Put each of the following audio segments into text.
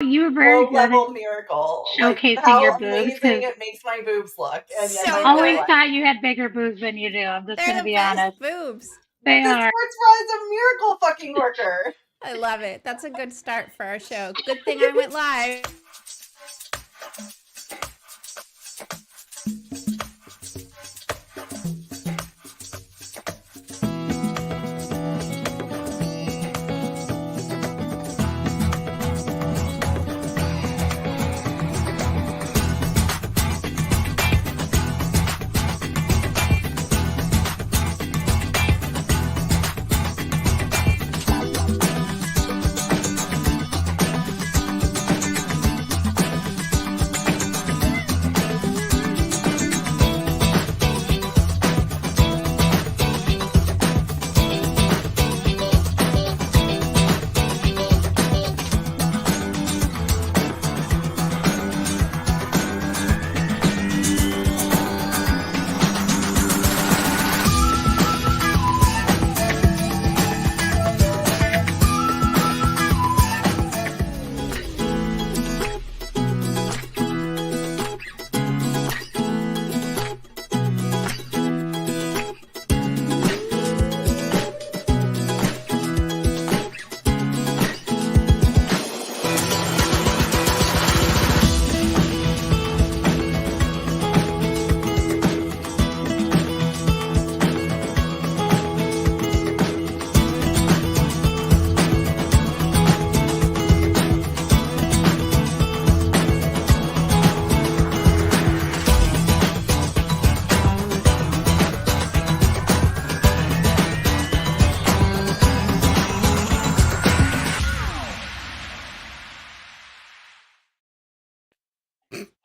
You were very good low-level miracle. showcasing your boobs. How amazing it makes my boobs look. And I always thought you had bigger boobs than you do. I'm just going to be honest. Boobs. They this are. sports bra is a miracle fucking worker. I love it. That's a good start for our show. Good thing I went live.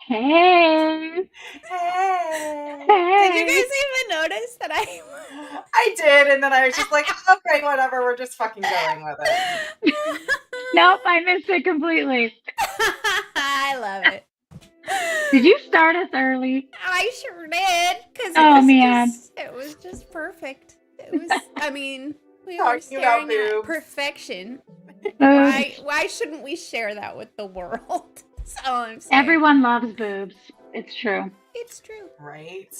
Hey. Did you guys even notice that I did, and then I was just like, okay, whatever, we're just fucking going with it. Nope, I missed it completely. I love it. Did you start us early? I sure did. Because it was just perfect. It was, I mean, we were staring at perfection. Why shouldn't we share that with the world? That's all I'm saying. Everyone loves boobs. It's true. It's true. Right?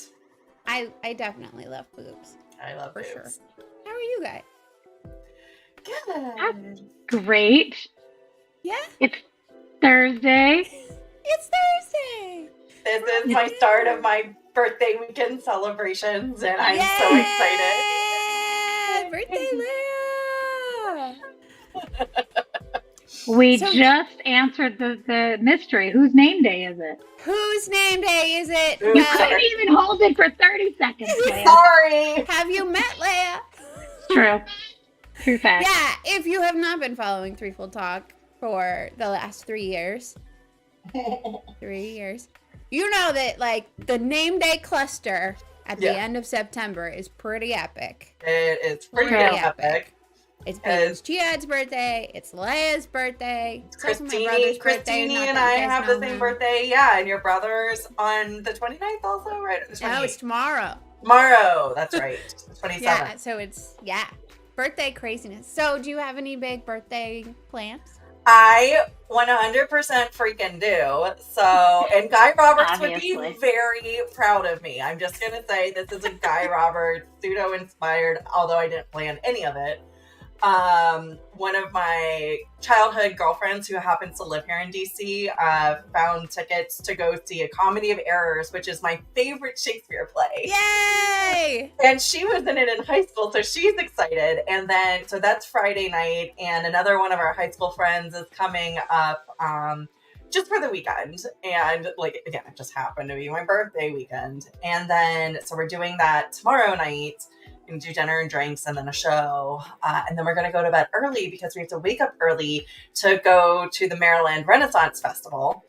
I definitely love boobs. I love boobs. Sure. How are you guys? Good. Great. Yeah? It's Thursday. It's Thursday. This is my start of my birthday weekend celebrations, and I'm so excited. Birthday, Leigh-A! We just answered the mystery. Whose name day is it? Whose name day is it? You couldn't even hold it for 30 seconds, Leigh-A. Sorry. Have you met Leigh-A? True. True fact. Yeah, if you have not been following Threefold Talk for the last 3 years, you know that, like, the name day cluster at the end of September is pretty epic. It is pretty epic. It's Jihad's birthday. It's Leigh-A's birthday. It's Christine and I have the same birthday. Yeah, and your brother's on the 29th also, right? No, it's tomorrow. Tomorrow, that's right. 27th. Yeah, so it's, birthday craziness. So do you have any big birthday plans? I 100% freaking do. So, and Guy Roberts would be very proud of me. I'm just going to say this is a Guy Roberts pseudo-inspired, although I didn't plan any of it. One of my childhood girlfriends who happens to live here in DC found tickets to go see A Comedy of Errors, which is my favorite Shakespeare play. Yay! And she was in it in high school, so she's excited. And then, so that's Friday night, and another one of our high school friends is coming up just for the weekend. And like, again, it just happened to be my birthday weekend. And then, so we're doing that tomorrow night. And do dinner and drinks and then a show. And then we're going to go to bed early because we have to wake up early to go to the Maryland Renaissance Festival.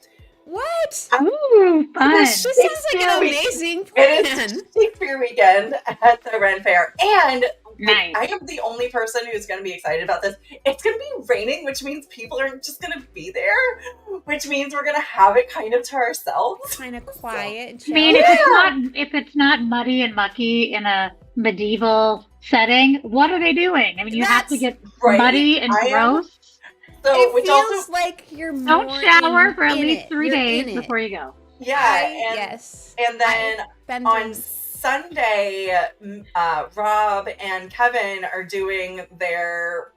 What? Ooh, fun. This just sounds like an amazing plan. It is Shakespeare weekend at the Ren Fair. And nice. I am the only person who's going to be excited about this. It's going to be raining, which means people aren't just going to be there, which means we're going to have it kind of to ourselves. Kind of quiet. So, I mean, if it's not muddy and mucky in a medieval setting, what are they doing? I mean, you have to get muddy and gross. it feels like you're more don't shower for at least 3 days before you go. Yeah, yes. And then on Sunday, Rob and Kevin are doing their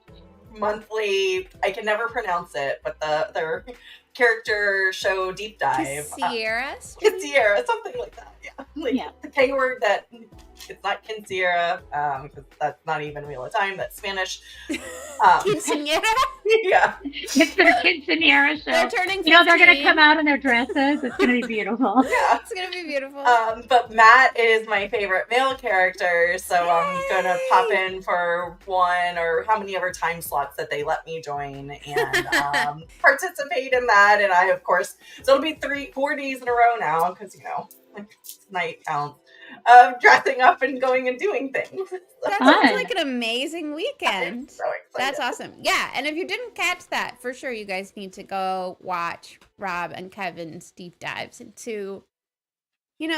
monthly, I can never pronounce it, but their character show deep dive. Sierra, something like that. Yeah, the K word that it's not quinceañera, because that's not even Wheel of Time. That's Spanish. Quinceañera. Yeah, it's their quinceañera show. They're turning 15. They're gonna come out in their dresses. It's gonna be beautiful. Yeah, it's gonna be beautiful. But Matt is my favorite male character, so Yay! I'm gonna pop in for one or how many ever time slots that they let me join and participate in that. And I, of course, so it'll be 4 days in a row now because night counts of dressing up and going and doing things. That sounds like an amazing weekend. I'm so excited. That's awesome. Yeah, and if you didn't catch that, for sure you guys need to go watch Rob and Kevin's deep dives into,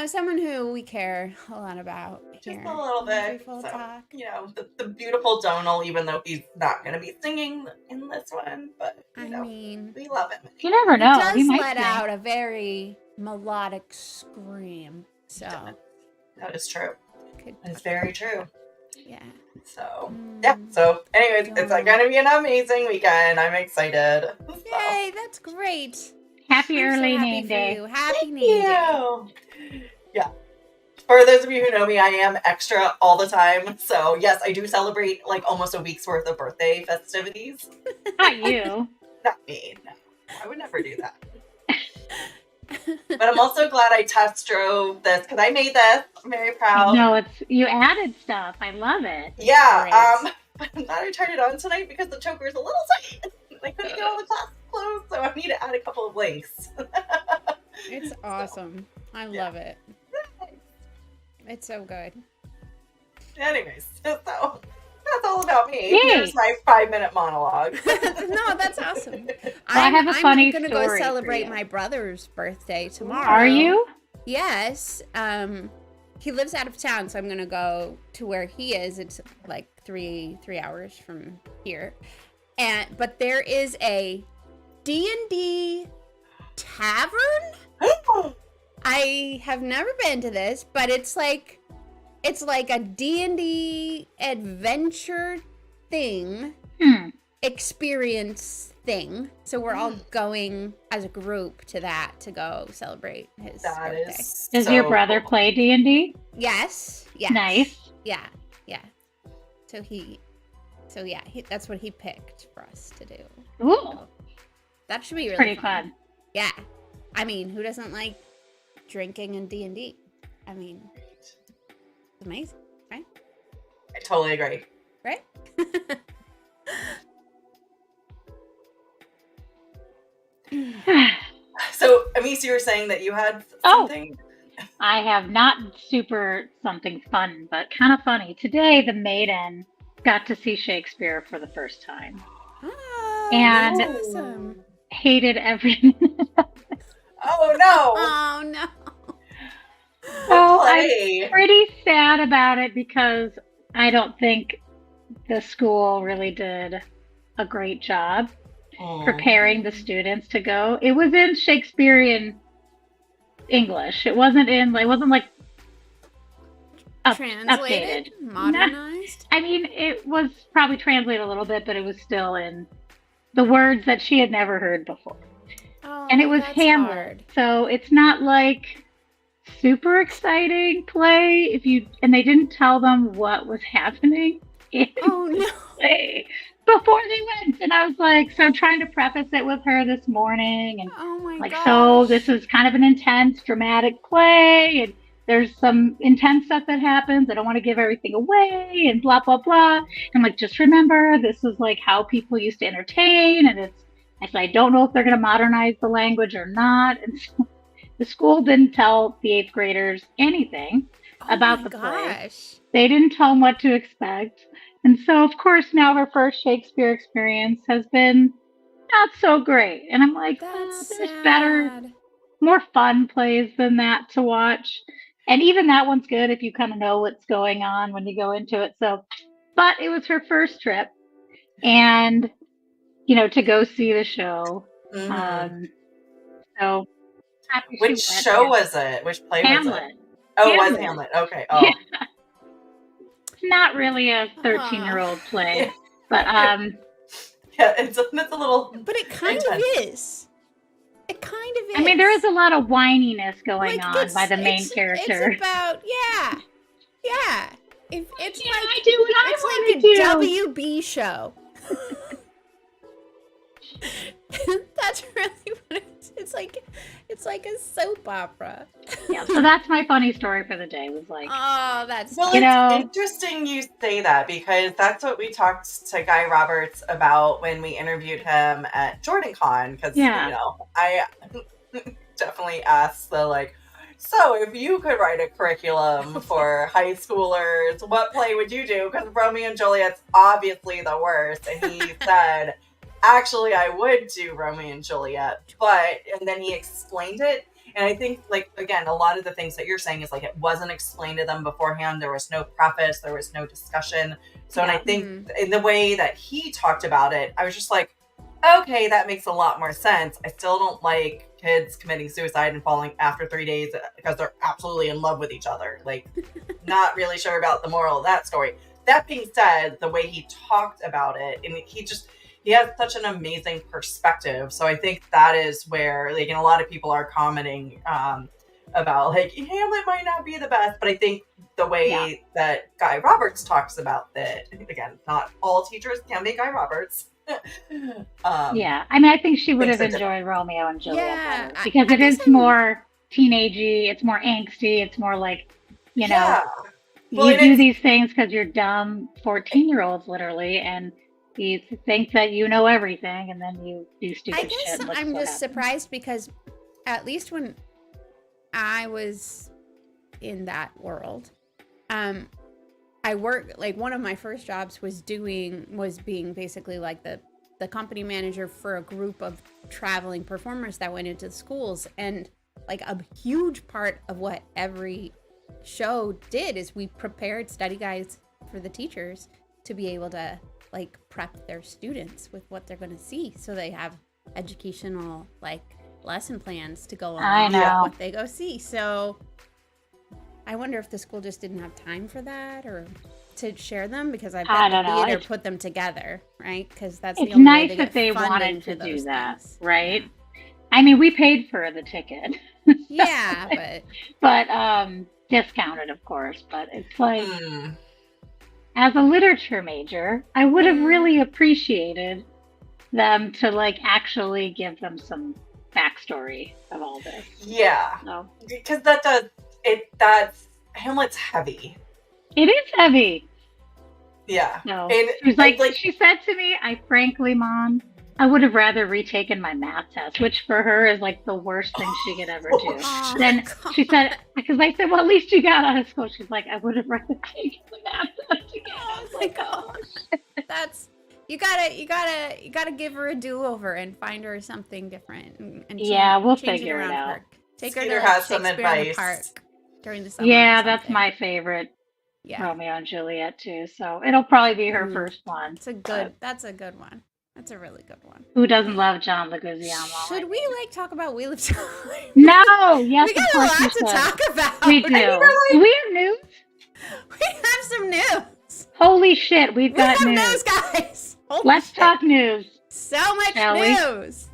someone who we care a lot about. Just a little bit. So, the beautiful Donal, even though he's not going to be singing in this one, but we love him. You never know. He does let out a very melodic scream. So that is true. It's very true. Yeah. So So anyways, it's going to be an amazing weekend. I'm excited. Yay, that's great. Happy early name day. Happy name day. Yeah. For those of you who know me, I am extra all the time. So yes, I do celebrate like almost a week's worth of birthday festivities. Not you. Not me. No, I would never do that. But I'm also glad I test drove this because I made this. I'm very proud. No, you added stuff. I love it. Yeah. I'm glad I tried it on tonight because the choker is a little tight. I couldn't get all the classes closed, so I need to add a couple of links. It's awesome. I love it. It's so good. Anyways, so that's all about me. Yay. Here's my 5-minute monologue. No, that's awesome. I have a funny I'm story. I'm gonna go celebrate my brother's birthday tomorrow. Are you? Yes. He lives out of town, so I'm gonna go to where he is. It's like three hours from here. But there is a D&D tavern. I have never been to this, but it's like a D&D adventure thing, experience thing. So we're all going as a group to that to go celebrate his birthday. Does your brother play D&D? Yes. Nice. Yeah. So that's what he picked for us to do. Ooh. So that should be really pretty fun. Yeah. I mean, who doesn't like drinking and D&D? I mean, it's amazing, right? I totally agree. Right? So, Amis, you were saying that you had something? I have not super something fun, but kind of funny. Today, the maiden got to see Shakespeare for the first time. Oh, and that's awesome. Hated every minute of it. Oh, no. Oh, no. So I'm pretty sad about it because I don't think the school really did a great job preparing the students to go. It was in Shakespearean English. It wasn't like translated, updated, modernized. I mean, it was probably translated a little bit, but it was still in the words that she had never heard before. Oh, and it was Hamlet, so it's not like super exciting play and they didn't tell them what was happening play before they went. And I was like, so I'm trying to preface it with her this morning, and so this is kind of an intense dramatic play, and there's some intense stuff that happens. I don't want to give everything away and blah blah blah. I'm like, just remember, this is like how people used to entertain, and I said, I don't know if they're going to modernize the language or not. And so the school didn't tell the 8th graders anything about the play. They didn't tell them what to expect. And so, of course, now her first Shakespeare experience has been not so great. And I'm like, there's better, more fun plays than that to watch. And even that one's good if you kind of know what's going on when you go into it. So, but it was her first trip. And to go see the show. So which show was it? Which play Hamlet. was it? Oh, Hamlet. It was Hamlet. Okay. Oh. Yeah. It's not really a 13-year-old play, but yeah, it's a little. But it kind of is. It kind of is. I mean, there is a lot of whininess going on by the main character. It's about yeah. It's I do what I want to do. It's like a WB show. That's really what it is. It's like a soap opera. Yeah, so that's my funny story for the day. Was like, oh, that's well, it's interesting you say that, because that's what we talked to Guy Roberts about when we interviewed him at JordanCon. Because I definitely asked so if you could write a curriculum for high schoolers, what play would you do? Because Romeo and Juliet's obviously the worst, and he said, actually, I would do Romeo and Juliet, and then he explained it. And I think, again, a lot of the things that you're saying is, it wasn't explained to them beforehand. There was no preface. There was no discussion. So, and I think in the way that he talked about it, I was just like, okay, that makes a lot more sense. I still don't like kids committing suicide and falling after 3 days because they're absolutely in love with each other. Not really sure about the moral of that story. That being said, the way he talked about it, and he has such an amazing perspective. So I think that is where, and a lot of people are commenting about, Hamlet might not be the best, but I think the way that Guy Roberts talks about that, again, not all teachers can be Guy Roberts. I mean, I think she would have enjoyed Romeo and Juliet better, because it is more teenagey, it's more angsty, it's more you do these things because you're dumb 14-year-olds, literally, and you think that you know everything, and then you do stupid shit. I'm just surprised, because at least when I was in that world, I worked, one of my first jobs was being basically the company manager for a group of traveling performers that went into the schools. And a huge part of what every show did is we prepared study guides for the teachers to be able to prep their students with what they're going to see, so they have educational lesson plans to go on with what they go see. So I wonder if the school just didn't have time for that, or to share them, because I bet the theater put them together, right? Because that's the only way nice that they wanted to do that, things. Right? I mean, we paid for the ticket. Yeah, but discounted, of course. But it's as a literature major, I would have really appreciated them to actually give them some backstory of all this. Yeah, because that's Hamlet's heavy. It is heavy. Yeah. No. And she was she said to me, Mom, I would have rather retaken my math test, which for her is the worst thing she could ever do. Then she said, because I said, well, at least you got out of school. She's like, I would have rather taken the math test again. I was like, gosh. That's, you gotta give her a do-over and find her something different. And we'll figure it out. Take her to Shakespeare in the Park during the summer. Yeah, that's my favorite. Romeo and Juliet too. So it'll probably be her first one. That's a good one. That's a really good one. Who doesn't love John Leguizamo? Should we talk about Wheel of Time? No. Yes, we got a lot to talk about. We do. Do we have news? We have some news. Holy shit, we have news, guys. Let's talk news. So much news.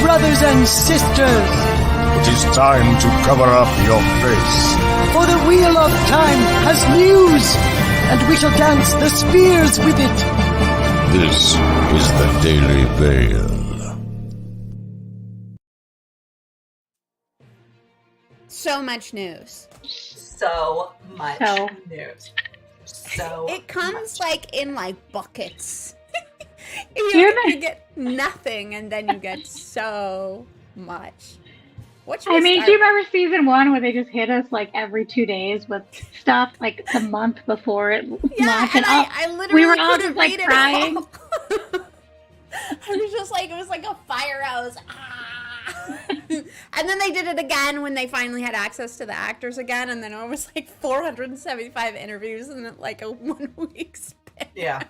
Brothers and sisters, it is time to cover up your face, for the Wheel of Time has news, and we shall dance the spears with it. This is the Daily Veil. So much news. So much news. So it comes in buckets. You get nothing, and then you get so much. I mean, do you remember season 1 where they just hit us like every 2 days with stuff like the month before it launched? And I literally we were all couldn't just like crying. I was just like, it was like a fire hose. And then they did it again when they finally had access to the actors again, and then it was like 475 interviews in like a 1 week span. Yeah.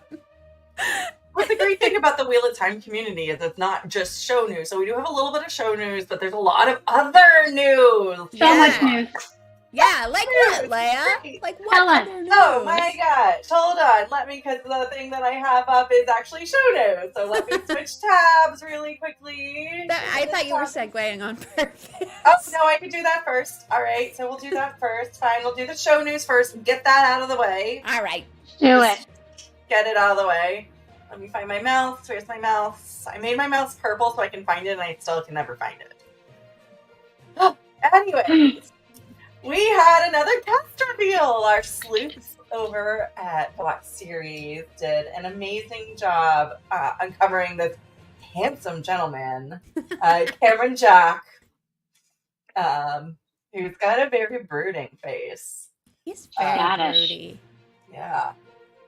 What's the great thing about the Wheel of Time community is it's not just show news. So we do have a little bit of show news, but there's a lot of other news. So much news. Yeah, like what, Leigh-A? Like what other news? Oh my gosh, hold on. because the thing that I have up is actually show news. So let me switch tabs really quickly. I thought you were segueing on purpose. Oh, no, I could do that first. All right, so we'll do that first. Fine, we'll do the show news first and get that out of the way. All right. Do it. Get it out of the way. Let me find my mouse. Where's my mouse? I made my mouse purple so I can find it, and I still can never find it. Oh, anyways. We had another cast reveal. Our sleuths over at Black Series did an amazing job uncovering this handsome gentleman, Cameron Jack, who's got a very brooding face. He's very broody. Yeah.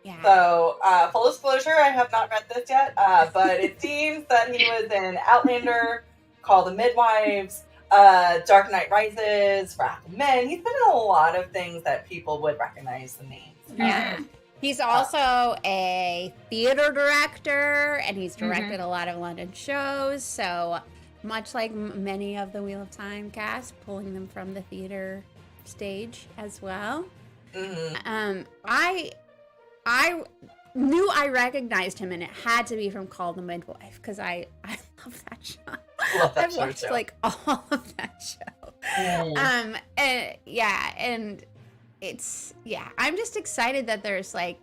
Yeah. So, full disclosure, I have not read this yet, but it seems that he was in Outlander, Call the Midwives, Dark Knight Rises, Wrath of Men. He's been in a lot of things that people would recognize the names. Yeah. He's also a theater director, and he's directed a lot of London shows. So much like many of the Wheel of Time cast, pulling them from the theater stage as well. I knew I recognized him, and it had to be from Call the Midwife, because I love that show. I've watched like all of that show. And it's I'm just excited that there's like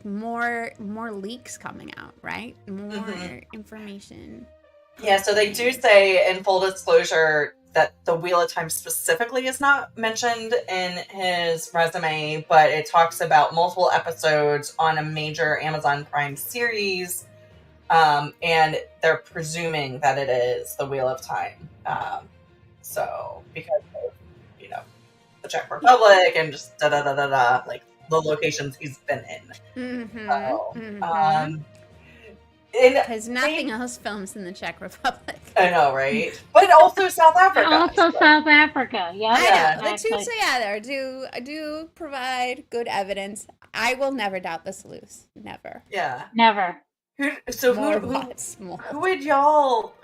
more leaks coming out, right? More information. Yeah, so they do say in full disclosure that the Wheel of Time specifically is not mentioned in his resume, but it talks about multiple episodes on a major Amazon Prime series. And they're presuming that it is the Wheel of Time. So because of, the Czech Republic and just like the locations he's been in. Because nothing else films in the Czech Republic. I know, right? But also South Africa. South Africa, yeah. I know. The two together do provide good evidence. I will never doubt the sleuths. Never. Yeah. Never. Who would y'all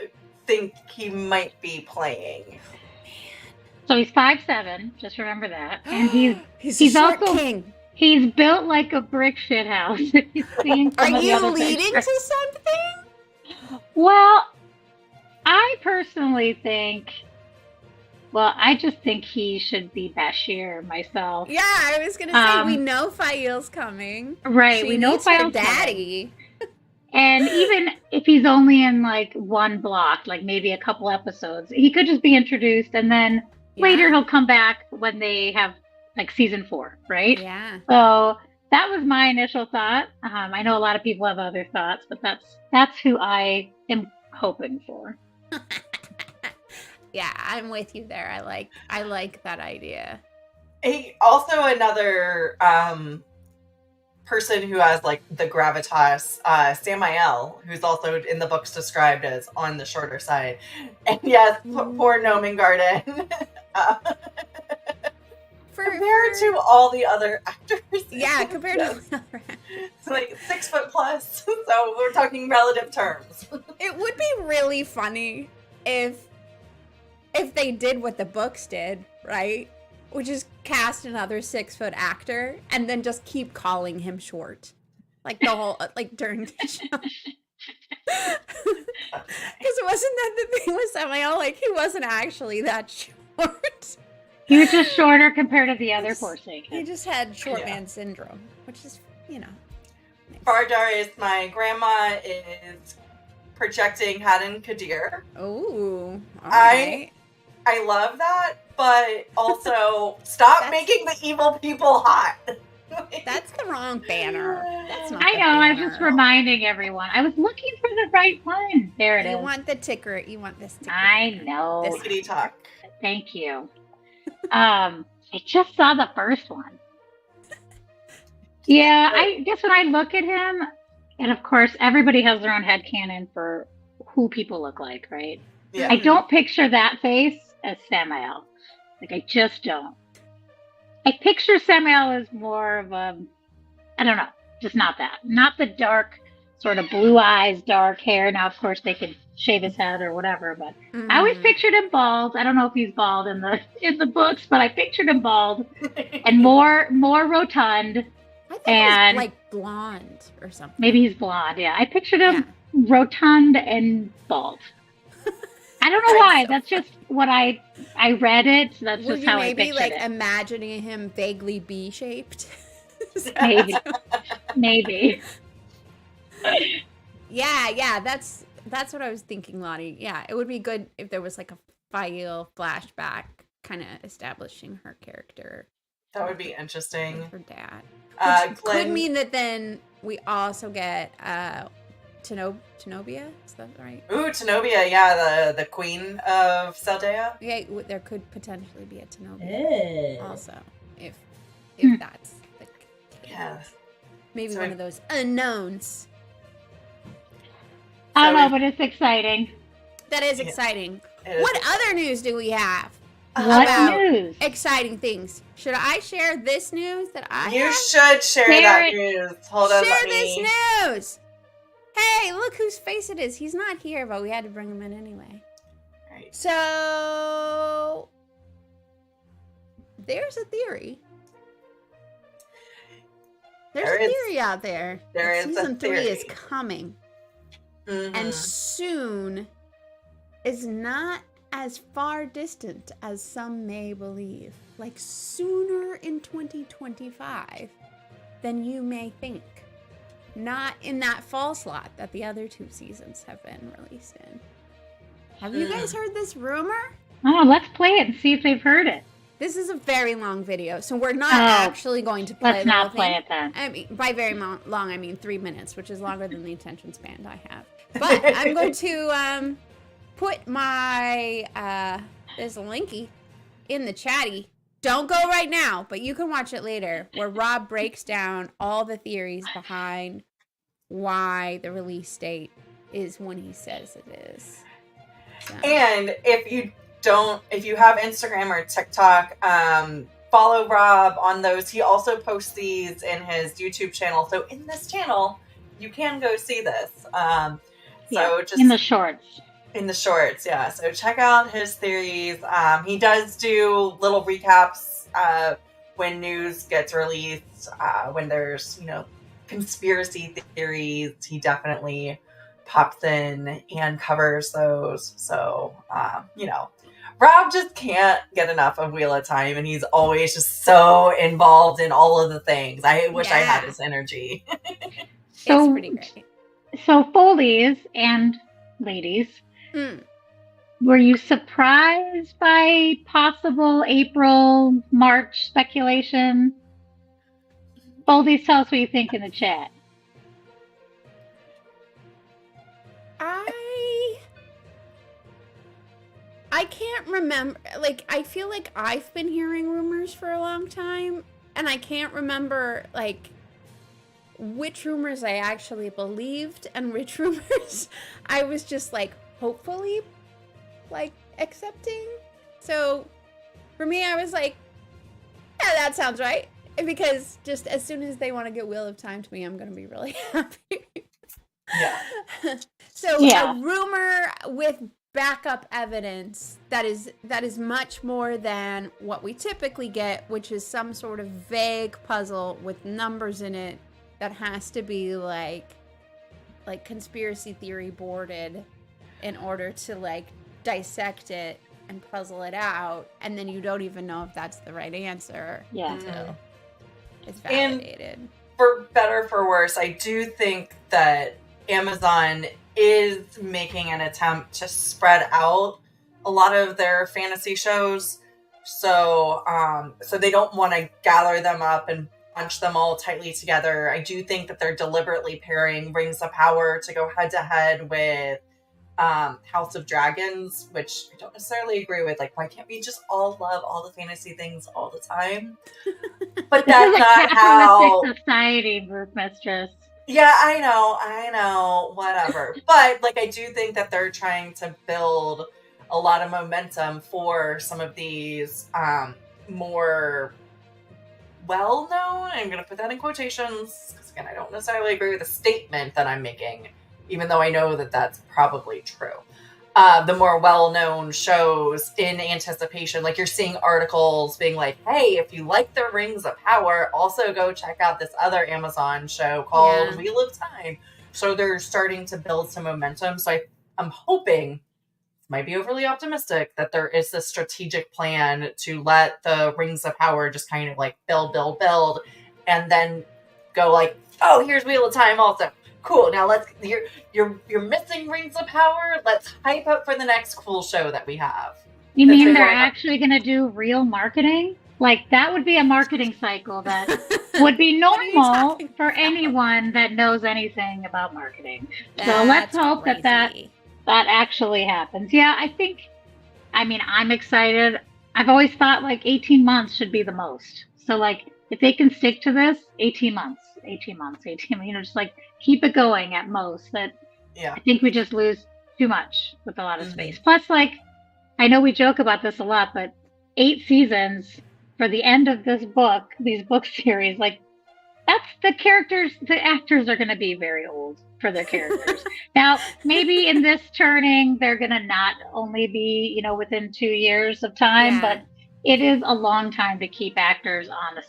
think he might be playing? So he's 5'7", just remember that. And he's also king. He's built like a brick shit house. Are you leading to something? Well, I personally think... Well, I just think he should be Bashir myself. Yeah, I was going to say, we know Fail's coming. Right, we know Fail's daddy. And even if he's only in like one block, like maybe a couple episodes, he could just be introduced and then later he'll come back when they have like season 4, right? Yeah. So that was my initial thought. I know a lot of people have other thoughts, but that's who I am hoping for. Yeah, I'm with you there. I like that idea. Also another person who has like the gravitas, Samael, who's also in the books described as on the shorter side. And yes, poor Nomen Garden. Compared to all the other actors. Yeah, compared to the other actors. It's like 6 foot plus. So we're talking relative terms. It would be really funny if they did what the books did, right? Which is cast another 6 foot actor and then just keep calling him short. Like the whole, like during the show. Because wasn't that the thing with Samael? Like he wasn't actually that short. He was just shorter compared to the other Forsaken. He just had short man syndrome, which is, Fardarius, my grandma, is projecting Haddon Kadir. Oh, all right. I love that, but also stop making the evil people hot. That's the wrong banner. That's not. I know. I was just reminding everyone. I was looking for the right one. There it is. You want the ticker. You want this ticker. I know. This kitty talk. Thank you. I just saw the first one. Yeah, I guess when I look at him, and of course, everybody has their own headcanon for who people look like, right? Yeah. I don't picture that face as Samael. Like, I just don't. I picture Samael as more of a, I don't know, just not that. Not the dark, sort of blue eyes, dark hair. Now, of course, they could shave his head or whatever, but I always pictured him bald. I don't know if he's bald in the books, but I pictured him bald and more rotund. I thought he was like blonde or something. Maybe he's blonde, yeah. I pictured him rotund and bald. I don't know why. That's just what I read it. So that's just how I pictured it. Maybe like imagining him vaguely B-shaped. Maybe. Yeah. That's what I was thinking, Lottie. Yeah, it would be good if there was like a file flashback, kind of establishing her character. That would be interesting. Her dad. Which could mean that then we also get Tenobia, is that right? Ooh, Tenobia, yeah, the queen of Saldea. Yeah, there could potentially be a Tenobia also, if that's the case. Yes. Maybe one of those unknowns. I don't know, but it's exciting. That is exciting. What other news do we have? What news? Exciting things. Should I share this news that I You have? should share that news. Hold on, Share this news. Hey, look whose face it is. He's not here, but we had to bring him in anyway. Right. So, there's a theory. There's a theory out there. Season 3 is coming. Mm-hmm. And soon is not as far distant as some may believe. Like sooner in 2025 than you may think. Not in that fall slot that the other 2 seasons have been released in. Have you guys heard this rumor? Oh, let's play it and see if they've heard it. This is a very long video, so we're not actually going to play Let's not play it then. I mean, by very long, I mean 3 minutes, which is longer than the attention span I have. But I'm going to put my, there's a linky in the chatty. Don't go right now, but you can watch it later, where Rob breaks down all the theories behind why the release date is when he says it is. So. And if you have Instagram or TikTok, follow Rob on those. He also posts these in his YouTube channel. So in this channel, you can go see this. Just in the shorts. In the shorts, yeah. So check out his theories. He does do little recaps when news gets released. When there's, conspiracy theories, he definitely pops in and covers those. So, Rob just can't get enough of Wheel of Time, and he's always just so involved in all of the things. I wish I had his energy. It's pretty great. So, Foley's and ladies, were you surprised by possible April, March speculation? Foley's, tell us what you think in the chat. I can't remember, I feel like I've been hearing rumors for a long time, and I can't remember, which rumors I actually believed and which rumors I was just, hopefully, accepting. So, for me, I was like, yeah, that sounds right. Because just as soon as they want to get Wheel of Time to me, I'm going to be really happy. Yeah. A rumor with backup evidence that is much more than what we typically get, which is some sort of vague puzzle with numbers in it that has to be like conspiracy theory boarded in order to dissect it and puzzle it out, and then you don't even know if that's the right answer until it's validated. And for better or for worse, I do think that Amazon is making an attempt to spread out a lot of their fantasy shows. So they don't want to gather them up and bunch them all tightly together. I do think that they're deliberately pairing Rings of Power to go head to head with House of Dragons, which I don't necessarily agree with. Like, why can't we just all love all the fantasy things all the time? But that's not how society, Brooke Mistress. Yeah, I know, whatever. But like, I do think that they're trying to build a lot of momentum for some of these more well-known, I'm going to put that in quotations, because again, I don't necessarily agree with the statement that I'm making, even though I know that that's probably true. The more well-known shows in anticipation, like you're seeing articles being like, hey, if you like the Rings of Power, also go check out this other Amazon show called Wheel of Time. So they're starting to build some momentum. So I'm hoping, might be overly optimistic, that there is this strategic plan to let the Rings of Power just kind of like build, and then go like, oh, here's Wheel of Time also. Cool. Now you're missing Rings of Power. Let's hype up for the next cool show that we have. You mean they're actually going to do real marketing? Like, that would be a marketing cycle that would be normal for anyone that knows anything about marketing. So let's hope that actually happens. Yeah, I'm excited. I've always thought like 18 months should be the most. So like, if they can stick to this, 18 months, just like keep it going at most. I think we just lose too much with a lot of space. Plus, like, I know we joke about this a lot, but 8 seasons for the end of these book series, like, that's the actors are going to be very old for their characters. Now, maybe in this turning, they're going to not only be, within 2 years of time, but it is a long time to keep actors on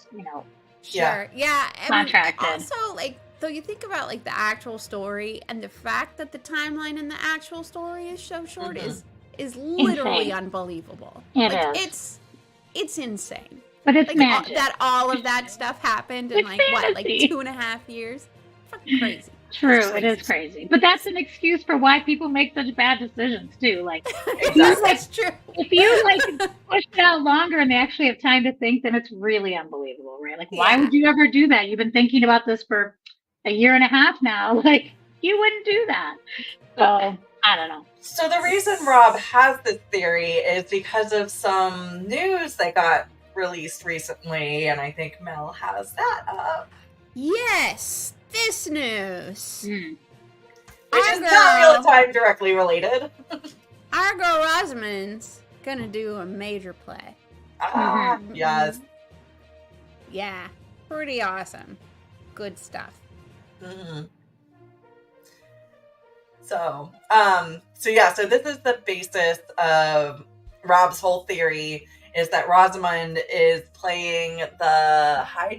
Sure. Yeah. Contracted. Also, like, so you think about like the actual story, and the fact that the timeline in the actual story is so short is literally unbelievable. Is. It's insane. But it's magic. That all of that stuff happened in like 2.5 years. Fucking crazy. True, it is crazy. But that's an excuse for why people make such bad decisions too. Like, that's true. If you like push it out longer and they actually have time to think, then it's really unbelievable, right? Like, why would you ever do that? You've been thinking about this for a year and a half now. Like, you wouldn't do that. So I don't know. So the reason Rob has this theory is because of some news that got released recently, and I think Mel has that up. Yes, this news. Which is not real time directly related. Our girl Rosamund's gonna do a major play. Yes. Yeah, pretty awesome. Good stuff. So this is the basis of Rob's whole theory, is that Rosamund is playing the high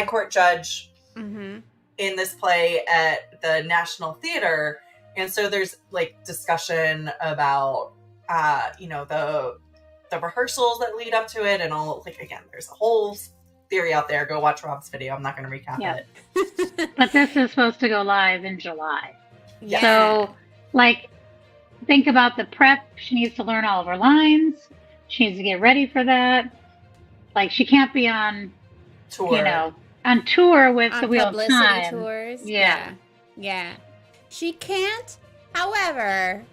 court judge in this play at the National Theater. And so there's like discussion about, the rehearsals that lead up to it, and all, like, again, there's a whole theory out there. Go watch Rob's video. I'm not going to recap it. But this is supposed to go live in July. Yeah. So, like, think about the prep. She needs to learn all of her lines. She needs to get ready for that. Like, she can't be on tour. On tour with on the Wheel of Time. Publicity tours. Yeah. She can't. However,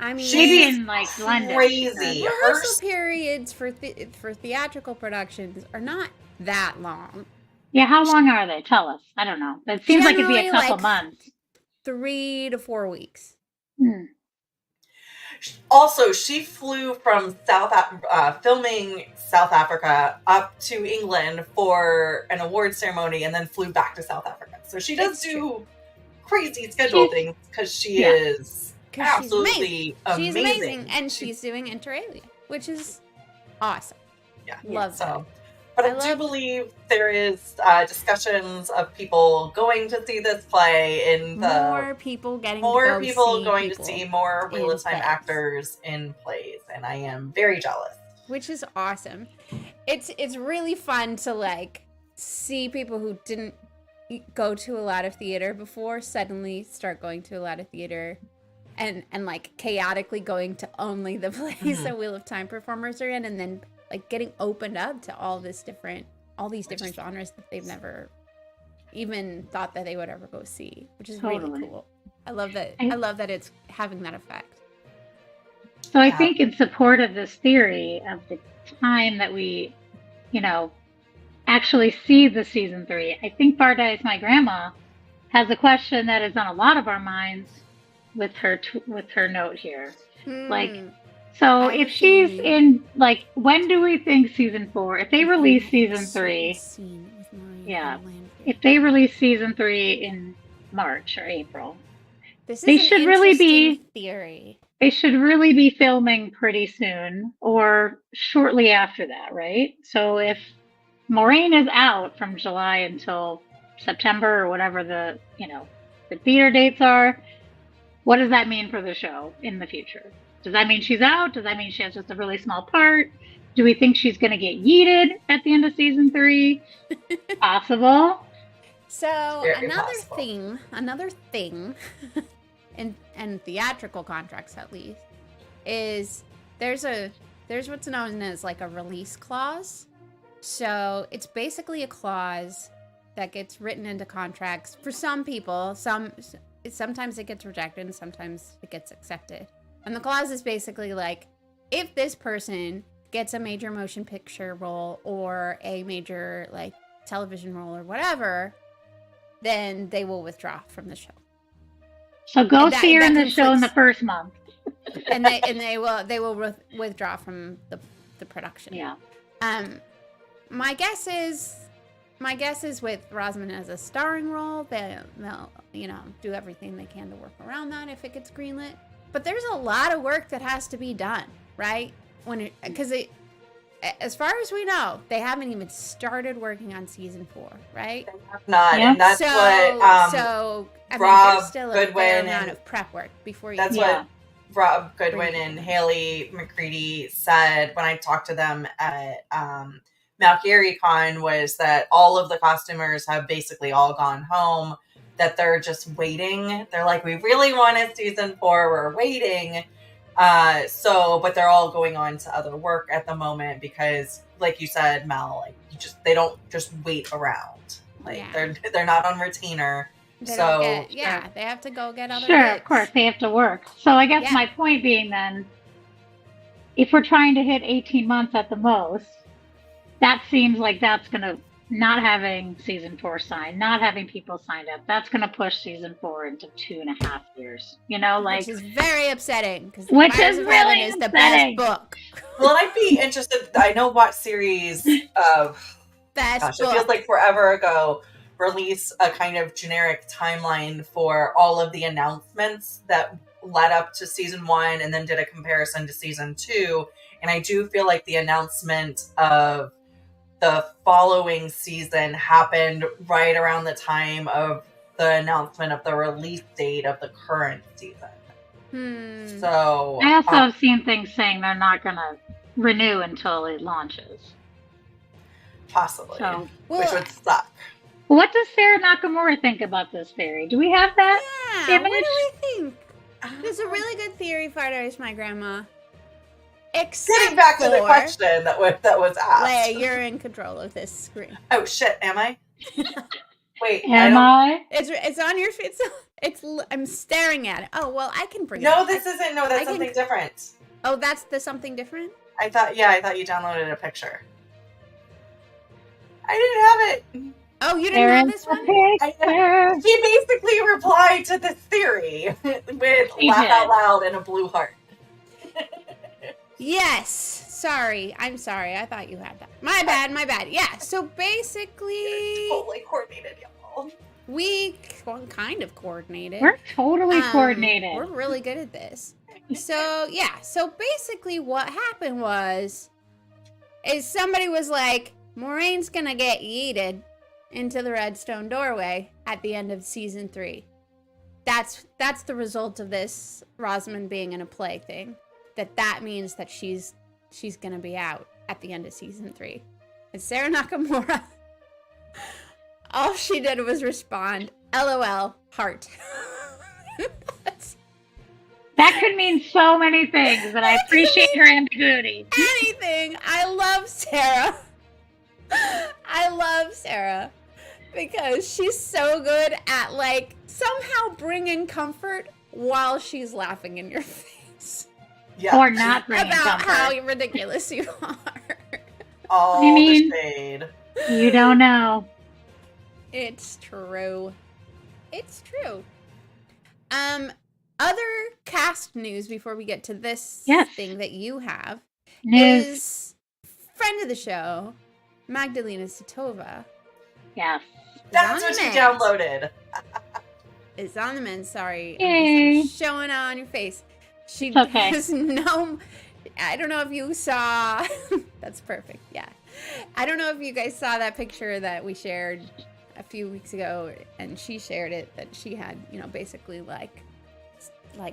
I mean, maybe in like London. Crazy. Rehearsal periods for theatrical productions are not that long. Yeah, how long are they? Tell us. I don't know. It seems like it'd be a couple months. 3 to 4 weeks. Also, she flew from filming South Africa up to England for an award ceremony, and then flew back to South Africa. So she does do crazy schedule things, because she is absolutely amazing. She's amazing, and she's doing Inter Alia, which is awesome. Yeah, love that. But I do believe there is discussions of people going to see this play more people going to see more Wheel of Time actors in plays, and I am very jealous. Which is awesome. It's really fun to like see people who didn't go to a lot of theater before suddenly start going to a lot of theater, and like chaotically going to only the plays that Wheel of Time performers are in, and then like getting opened up to all this different all these different genres that they've never even thought that they would ever go see, which is Totally. really cool. I love that. I love that it's having that effect. So I think in support of this theory of the time that we, actually see the season 3, I think Bardice, my grandma, has a question that is on a lot of our minds with her note here. So if she's in, when do we think season 4? If they release season 3, if they release season 3 in March or April, they should really be theory. They should really be filming pretty soon or shortly after that, right? So if Moraine is out from July until September or whatever the theater dates are, what does that mean for the show in the future? Does that mean she's out? Does that mean she has just a really small part? Do we think she's going to get yeeted at the end of season 3? Possible. So another thing, and theatrical contracts at least, is there's what's known as like a release clause. So it's basically a clause that gets written into contracts for some people. Sometimes it gets rejected and sometimes it gets accepted. And the clause is basically like, if this person gets a major motion picture role or a major television role or whatever, then they will withdraw from the show. So go see her in the show in the first month. and they will withdraw from the production. Yeah. My guess is with Rosamund as a starring role, they'll do everything they can to work around that if it gets greenlit. But there's a lot of work that has to be done, right? Because as far as we know, they haven't even started working on season 4, right? They have not, yeah. And that's Rob there's still Goodwin a fair amount of prep work before you. That's what Rob Goodwin and Haley McCready said when I talked to them at Malkier Con, was that all of the costumers have basically all gone home, that they're just waiting. They're like, we really wanted season 4, we're waiting. But they're all going on to other work at the moment because, like you said, Mel, they don't just wait around. They're not on retainer. They have to go get other Sure, bits. Of course, they have to work. So I guess my point being then, if we're trying to hit 18 months at the most, that seems like that's going to, not having season 4 signed, not having people signed up, that's going to push season 4 into 2.5 years. Which is very upsetting. Which is really upsetting. The best book. Well, I'd be interested. I know what series of best book. It feels like forever ago, release a kind of generic timeline for all of the announcements that led up to season 1 and then did a comparison to season 2. And I do feel like the announcement of the following season happened right around the time of the announcement of the release date of the current season. So I also have seen things saying they're not going to renew until it launches. Possibly. Which would suck. What does Sarah Nakamura think about this theory? Do we have that image? What do we think? There's a really good theory, Bardice, my grandma. Getting back to the question that was asked. Leigh, you're in control of this screen. Oh shit, am I? Wait, am I? It's on your. It's. I'm staring at it. Oh well, I can bring it. No, this isn't. No, that's something different. Oh, that's something different. I thought you downloaded a picture. I didn't have it. Oh, you didn't have this one? She basically replied to this theory with laugh out loud and a blue heart. Yes. Sorry. I'm sorry. I thought you had that. My bad. Yeah. So basically, totally coordinated, y'all. We kind of coordinated. We're totally coordinated. We're really good at this. So yeah. So basically, what happened is somebody was like, Moraine's gonna get yeeted into the Redstone doorway at the end of season 3. That's the result of this Rosamund being in a play thing. That means that she's gonna be out at the end of season 3. And Sarah Nakamura, all she did was respond, LOL, heart. That could mean so many things, and I appreciate her ambiguity. Anything. I love Sarah. I love Sarah because she's so good at like somehow bringing comfort while she's laughing in your face. Yeah. Or not bringing about comfort. How ridiculous you are. All the shade. You don't know. It's true. It's true. Other cast news before we get to this thing that you have is friend of the show, Magdalena Sitova. Yes. That's what you downloaded. It's on the mend, sorry. Yay. I'm showing on your face. She okay. has no... I don't know if you saw... That's perfect, yeah. I don't know if you guys saw that picture that we shared a few weeks ago, and she shared it, that she had, you know, basically like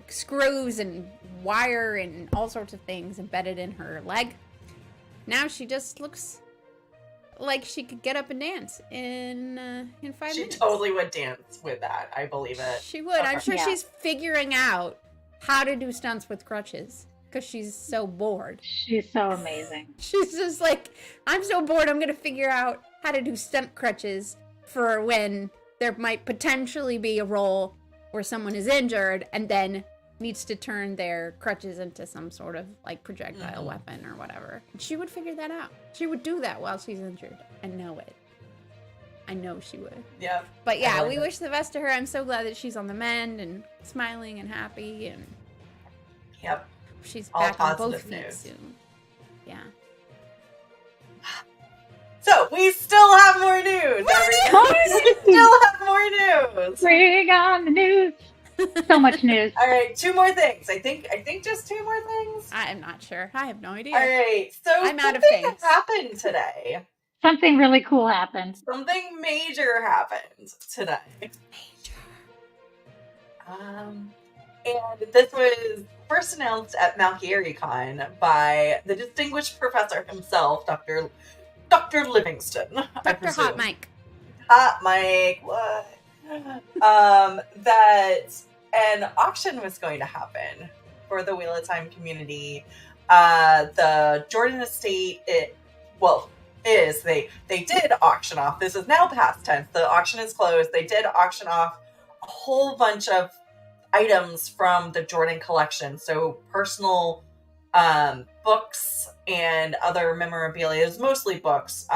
screws and wire and all sorts of things embedded in her leg. Now she just looks like she could get up and dance in 5 minutes. She totally would dance with that. I believe it. She would. I'm sure she's figuring out how to do stunts with crutches because she's so bored. She's so amazing. She's just like, I'm so bored, I'm going to figure out how to do stunt crutches for when there might potentially be a role where someone is injured and then needs to turn their crutches into some sort of like projectile weapon or whatever. And she would figure that out. She would do that while she's injured. I know it. I know she would. Yeah. But yeah, we wish the best to her. I'm so glad that she's on the mend and smiling and happy, and she's all back on both feet news. soon. Yeah. So we still have more news. We still have more news. Bring on the news. So much news. All right, 2 more things. I think just 2 more things. I'm not sure. I have no idea. All right, so I'm out of something things. happened today. Something really cool happened. Something major happened today. And this was first announced at Malkier by the distinguished professor himself, Dr. Livingston. Dr. Hot Mike. Hot Mike, what? That an auction was going to happen for the Wheel of Time community. The Jordan estate, they did auction off. This is now past tense. The auction is closed. They did auction off a whole bunch of items from the Jordan collection. So personal books and other memorabilia. It was mostly books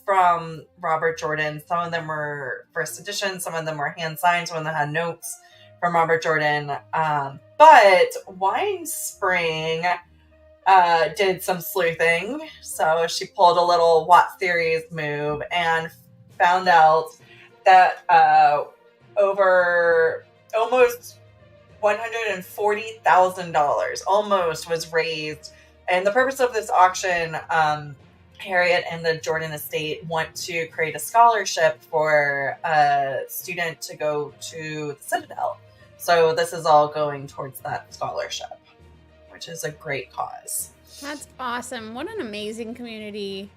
from Robert Jordan. Some of them were first edition. Some of them were hand signed. Some of them had notes from Robert Jordan. But Wine Spring did some sleuthing. So she pulled a little Watt Series move and found out that over almost $140,000 almost was raised. And the purpose of this auction, Harriet and the Jordan estate want to create a scholarship for a student to go to the Citadel. So this is all going towards that scholarship, which is a great cause. That's awesome. What an amazing community.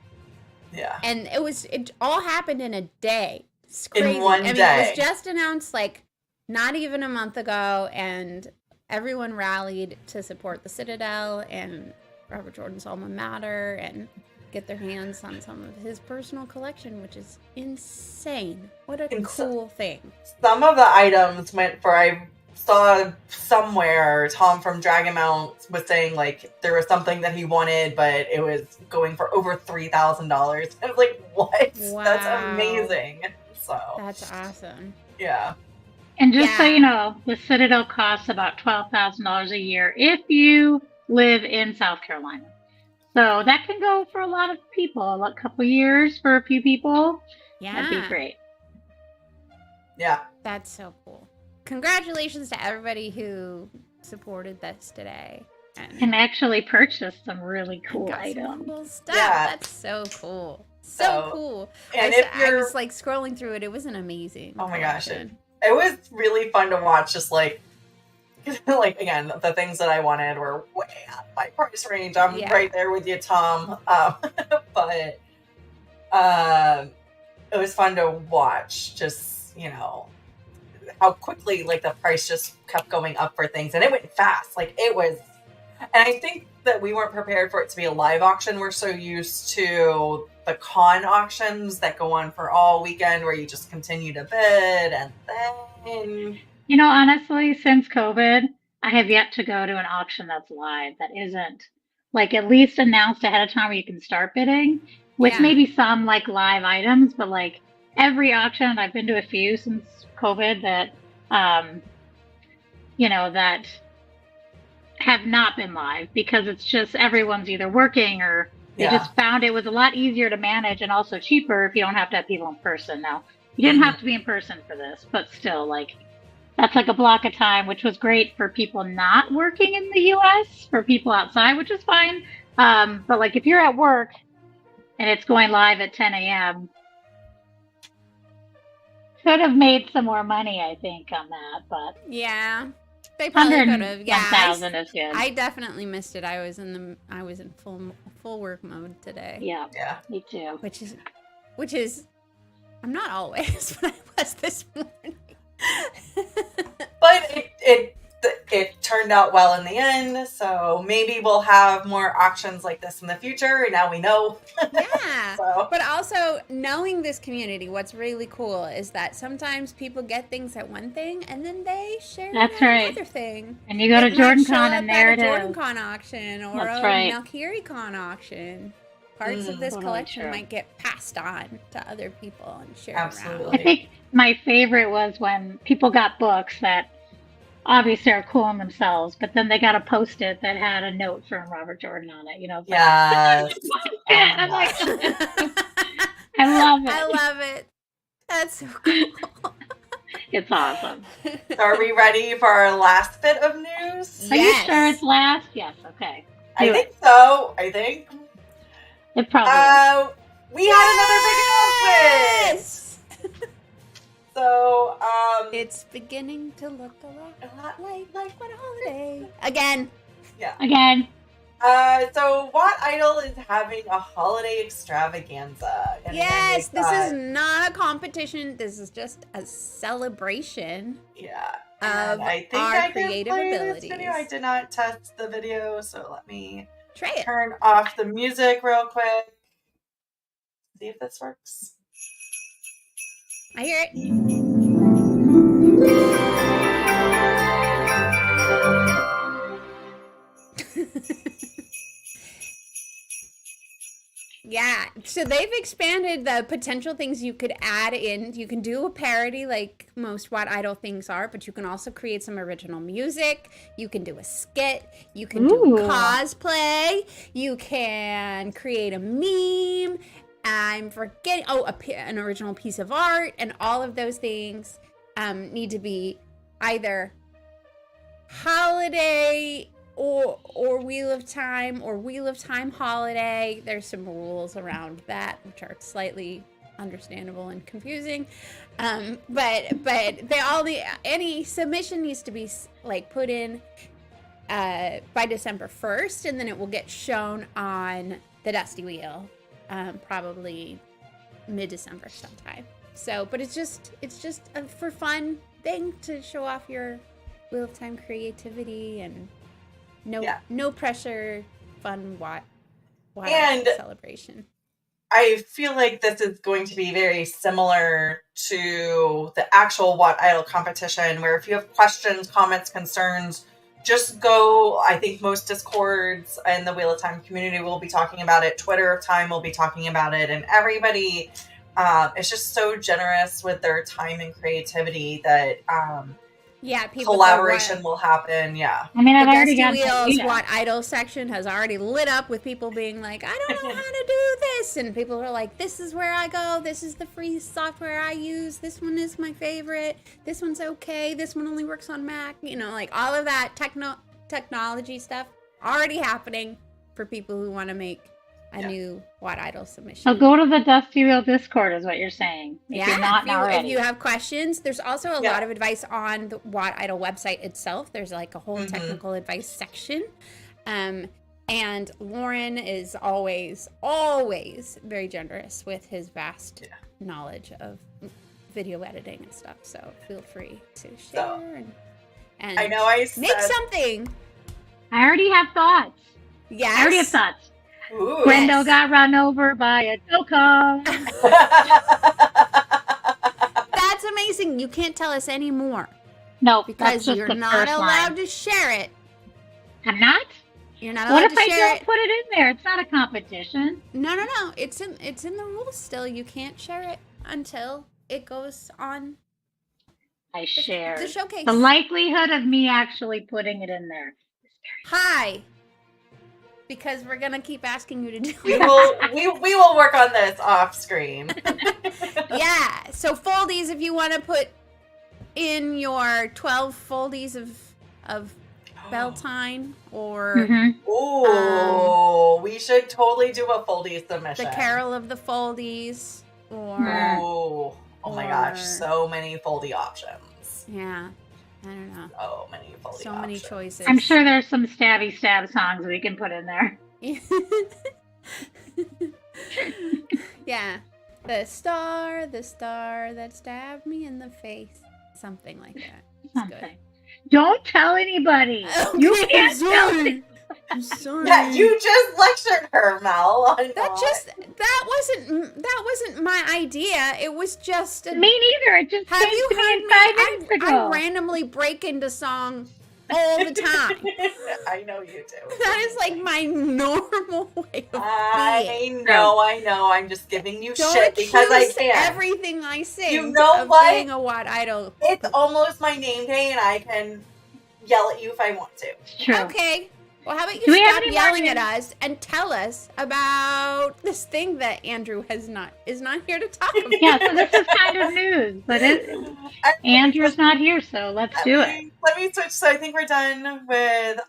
Yeah. And it all happened in a day. It's crazy. In one day. It was just announced like not even a month ago, and everyone rallied to support the Citadel and Robert Jordan's alma mater and get their hands on some of his personal collection, which is insane. What a cool thing. Some of the items went for, I saw somewhere Tom from Dragon Mount was saying like there was something that he wanted, but it was going for over $3,000. I was like, what? Wow. That's amazing. So that's awesome. Yeah. And just so you know, the Citadel costs about $12,000 a year if you live in South Carolina. So that can go for a lot of people. A couple years for a few people. Yeah. That'd be great. Yeah. That's so cool. Congratulations to everybody who supported this today. And actually purchased some really cool items. Cool stuff. Yeah. That's so cool. So cool. And I was like scrolling through it. It was an amazing. Oh my gosh. It collection. was really fun to watch, just like again, the things that I wanted were way out of my price range. I'm right there with you, Tom. But it was fun to watch, just, how quickly like the price just kept going up for things, and it went fast. Like it was And I think that we weren't prepared for it to be a live auction. We're so used to the con auctions that go on for all weekend where you just continue to bid and then... You know, honestly, since COVID, I have yet to go to an auction that's live that isn't like at least announced ahead of time where you can start bidding with maybe some like live items, but like every auction, I've been to a few since COVID that, you know, that have not been live because it's just everyone's either working or they just found it was a lot easier to manage and also cheaper if you don't have to have people in person. Now, you didn't have to be in person for this, but still, like, that's like a block of time, which was great for people not working in the U.S., for people outside, which is fine. But like if you're at work and it's going live at 10 a.m., could have made some more money, I think, on that. But yeah, they probably could have. Yeah, 1,000 is good. I definitely missed it. I was in full work mode today. Yeah, me too. Which is, I'm not always, but I was this morning. But it turned out well in the end, so maybe we'll have more auctions like this in the future. Now we know. Yeah. But also knowing this community, what's really cool is that sometimes people get things at one thing and then they share another thing. And you go to JordanCon and there it is. JordanCon auction or a Malkier Con auction. Parts of this collection might get passed on to other people and shared around. I think my favorite was when people got books that obviously are cool in themselves, but then they got a Post-it that had a note from Robert Jordan on it. You know, yes. I'm like, I love it. I love it. That's so cool. It's awesome. So are we ready for our last bit of news? Are you sure it's last? Yes. Okay. I think so. I think. It probably is. We had another big announcement. So, it's beginning to look a lot like What Holiday. Again. Yeah. Again. So What Idol is having a holiday extravaganza. And yes, this is not a competition. This is just a celebration. Yeah. Of I think our I creative abilities. This video. I did not test the video, so let me try it. Turn off the music real quick. See if this works. I hear it. Yeah, so they've expanded the potential things you could add in. You can do a parody like most What Idol things are, but you can also create some original music. You can do a skit. You can do cosplay. You can create a meme. I'm forgetting, an original piece of art, and all of those things need to be either holiday or Wheel of Time or Wheel of Time holiday. There's some rules around that, which are slightly understandable and confusing. But they all any submission needs to be like put in by December 1st, and then it will get shown on the Dusty Wheel. Probably mid-December sometime. So, but it's just a for fun thing to show off your Wheel of Time creativity and no pressure, fun what celebration. I feel like this is going to be very similar to the actual What Idol competition, where if you have questions, comments, concerns, just go. I think most Discords and the Wheel of Time community will be talking about it. Twitter of Time will be talking about it. And everybody is just so generous with their time and creativity that collaboration will happen. Yeah. I mean, I've the already got Wheels What Idol section has already lit up with people being like, I don't know how to do this. And people are like, this is where I go. This is the free software I use. This one is my favorite. This one's okay. This one only works on Mac. You know, like all of that technology stuff already happening for people who want to make a new What Idol submission. So go to the Dusty Wheel Discord is what you're saying. If you're not already. If you have questions, there's also a lot of advice on the What Idol website itself. There's like a whole technical advice section. And Lauren is always very generous with his vast knowledge of video editing and stuff. So feel free to share and I know I said, make something. I already have thoughts. Yes. I already have thoughts. Ooh, Grendel got run over by a tow car. That's amazing. You can't tell us any more. No, because you're not allowed to share it. I'm not? You're not allowed to share it. What if I don't put it in there? It's not a competition. No. It's in the rules still. You can't share it until it goes on. I share the showcase. The likelihood of me actually putting it in there is very high. Because we're gonna keep asking you to do it. We will work on this off screen. Yeah. So foldies, if you want to put in your 12 foldies of Beltane or we should totally do a foldies submission. The Carol of the Foldies or my gosh, so many foldy options. Yeah. I don't know. So many foldy options. So many choices. I'm sure there's some stabby stab songs we can put in there. Yeah. The star that stabbed me in the face. Something like that. It's good. Don't tell anybody. Okay, you can't tell me. I'm sorry. Yeah, you just lectured her, Mel. That wasn't my idea. It was just me neither. It just have you heard me? 5 minutes ago. I randomly break into song all the time. I know you do. That is like my normal way of being. I know. I'm just giving you Don't shit because I can. Everything I sing. You know what? Being a what idol. It's almost my name day, and I can yell at you if I want to. True. Okay. Well, how about you stop yelling at us and tell us about this thing that Andrew is not here to talk about? Yeah, so this is kind of news, but Andrew's not here, so let's do it. Let me switch. So I think we're done with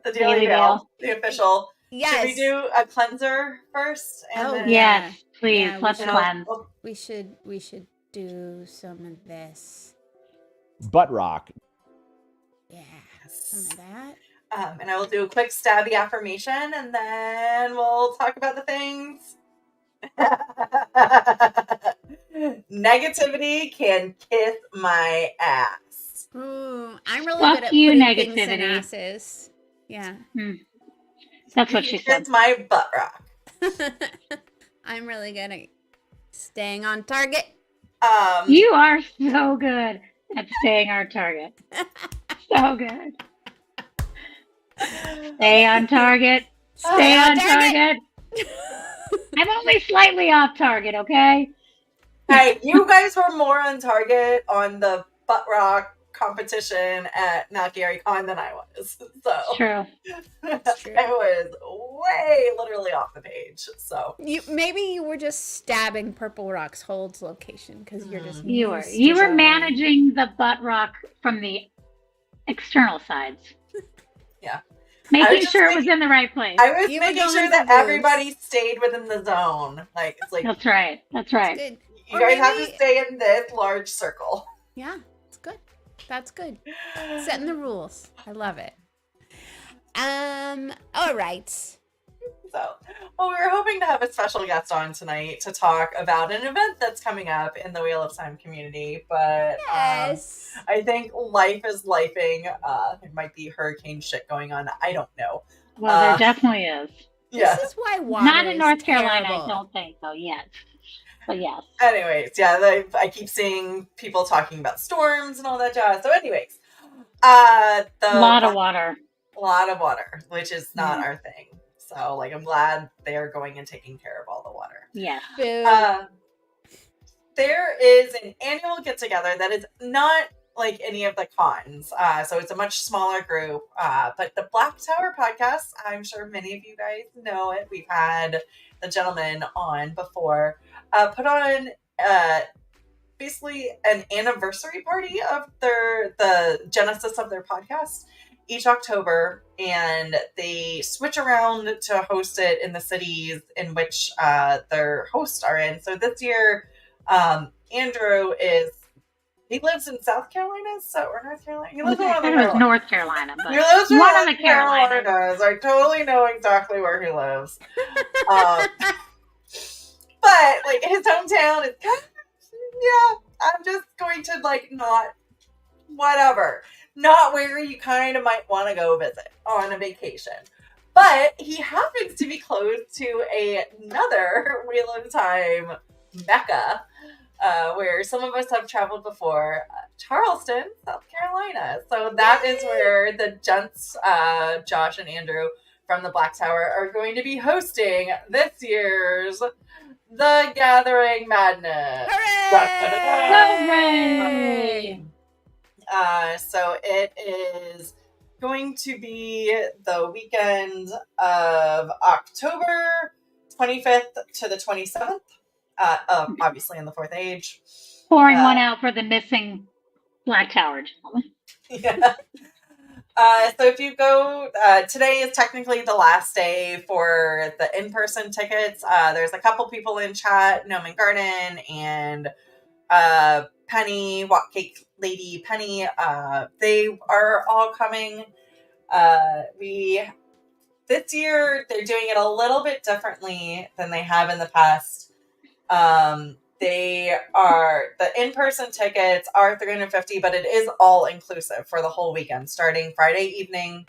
the Daily Veil, the official. Yes. Should we do a cleanser first? And yes, please. Yeah, let's cleanse. We should do some of this. Butt rock. Yeah, some of that. And I will do a quick stabby affirmation, and then we'll talk about the things. Negativity can kiss my ass. Ooh, I'm really Fuck good at you, putting negativity. things in asses. Yeah. That's what she said. It's my butt rock. I'm really good at staying on target. You are so good at staying on target. So good. Stay on target. Stay on target. I'm only slightly off target, okay? Hey, you guys were more on target on the butt rock competition at Malkier Con than I was. So True. I was way literally off the page. So maybe you were just stabbing Purple Rock's Hold's location because you're just you were managing the butt rock from the external sides. Yeah. Making sure it was in the right place. I was making sure that everybody stayed within the zone. Like it's like That's right. That's right. You guys have to stay in this large circle. Yeah, it's good. That's good. Setting the rules. I love it. All right. So, we were hoping to have a special guest on tonight to talk about an event that's coming up in the Wheel of Time community, but yes. I think life is lifing. There might be hurricane shit going on. I don't know. Well, there definitely is. Yeah. This is why water Not in North terrible. Carolina, I don't think so yet. But yes. Anyways, yeah, I keep seeing people talking about storms and all that jazz. So anyways, a lot of water. A lot of water, which is not our thing. So, like, I'm glad they're going and taking care of all the water. Yeah. There is an annual get-together that is not like any of the cons. So it's a much smaller group. But the Black Tower podcast, I'm sure many of you guys know it. We've had the gentleman on before. Put on basically an anniversary party of the genesis of their podcast each October, and they switch around to host it in the cities in which their hosts are in. So this year, Andrew he lives in South Carolina, or North Carolina? He lives in one of the North Carolina, but he lives in one of the Carolinas. I totally know exactly where he lives. But like his hometown is I'm just going to like not whatever. not where you kind of might want to go visit on a vacation. But he happens to be close to another Wheel of Time mecca, where some of us have traveled before, Charleston, South Carolina. So that is where the gents, Josh and Andrew from the Black Tower, are going to be hosting this year's The Gathering Madness. Hooray! So it is going to be the weekend of October 25th to the 27th, obviously in the Fourth Age. Pouring one out for the missing Black Tower gentleman. Yeah. So if you go, today is technically the last day for the in-person tickets. There's a couple people in chat, Noman Garden and Penny, Walk Cake Lady Penny. They are all coming. This year they're doing it a little bit differently than they have in the past. The in-person tickets are $350, but it is all inclusive for the whole weekend, starting Friday evening.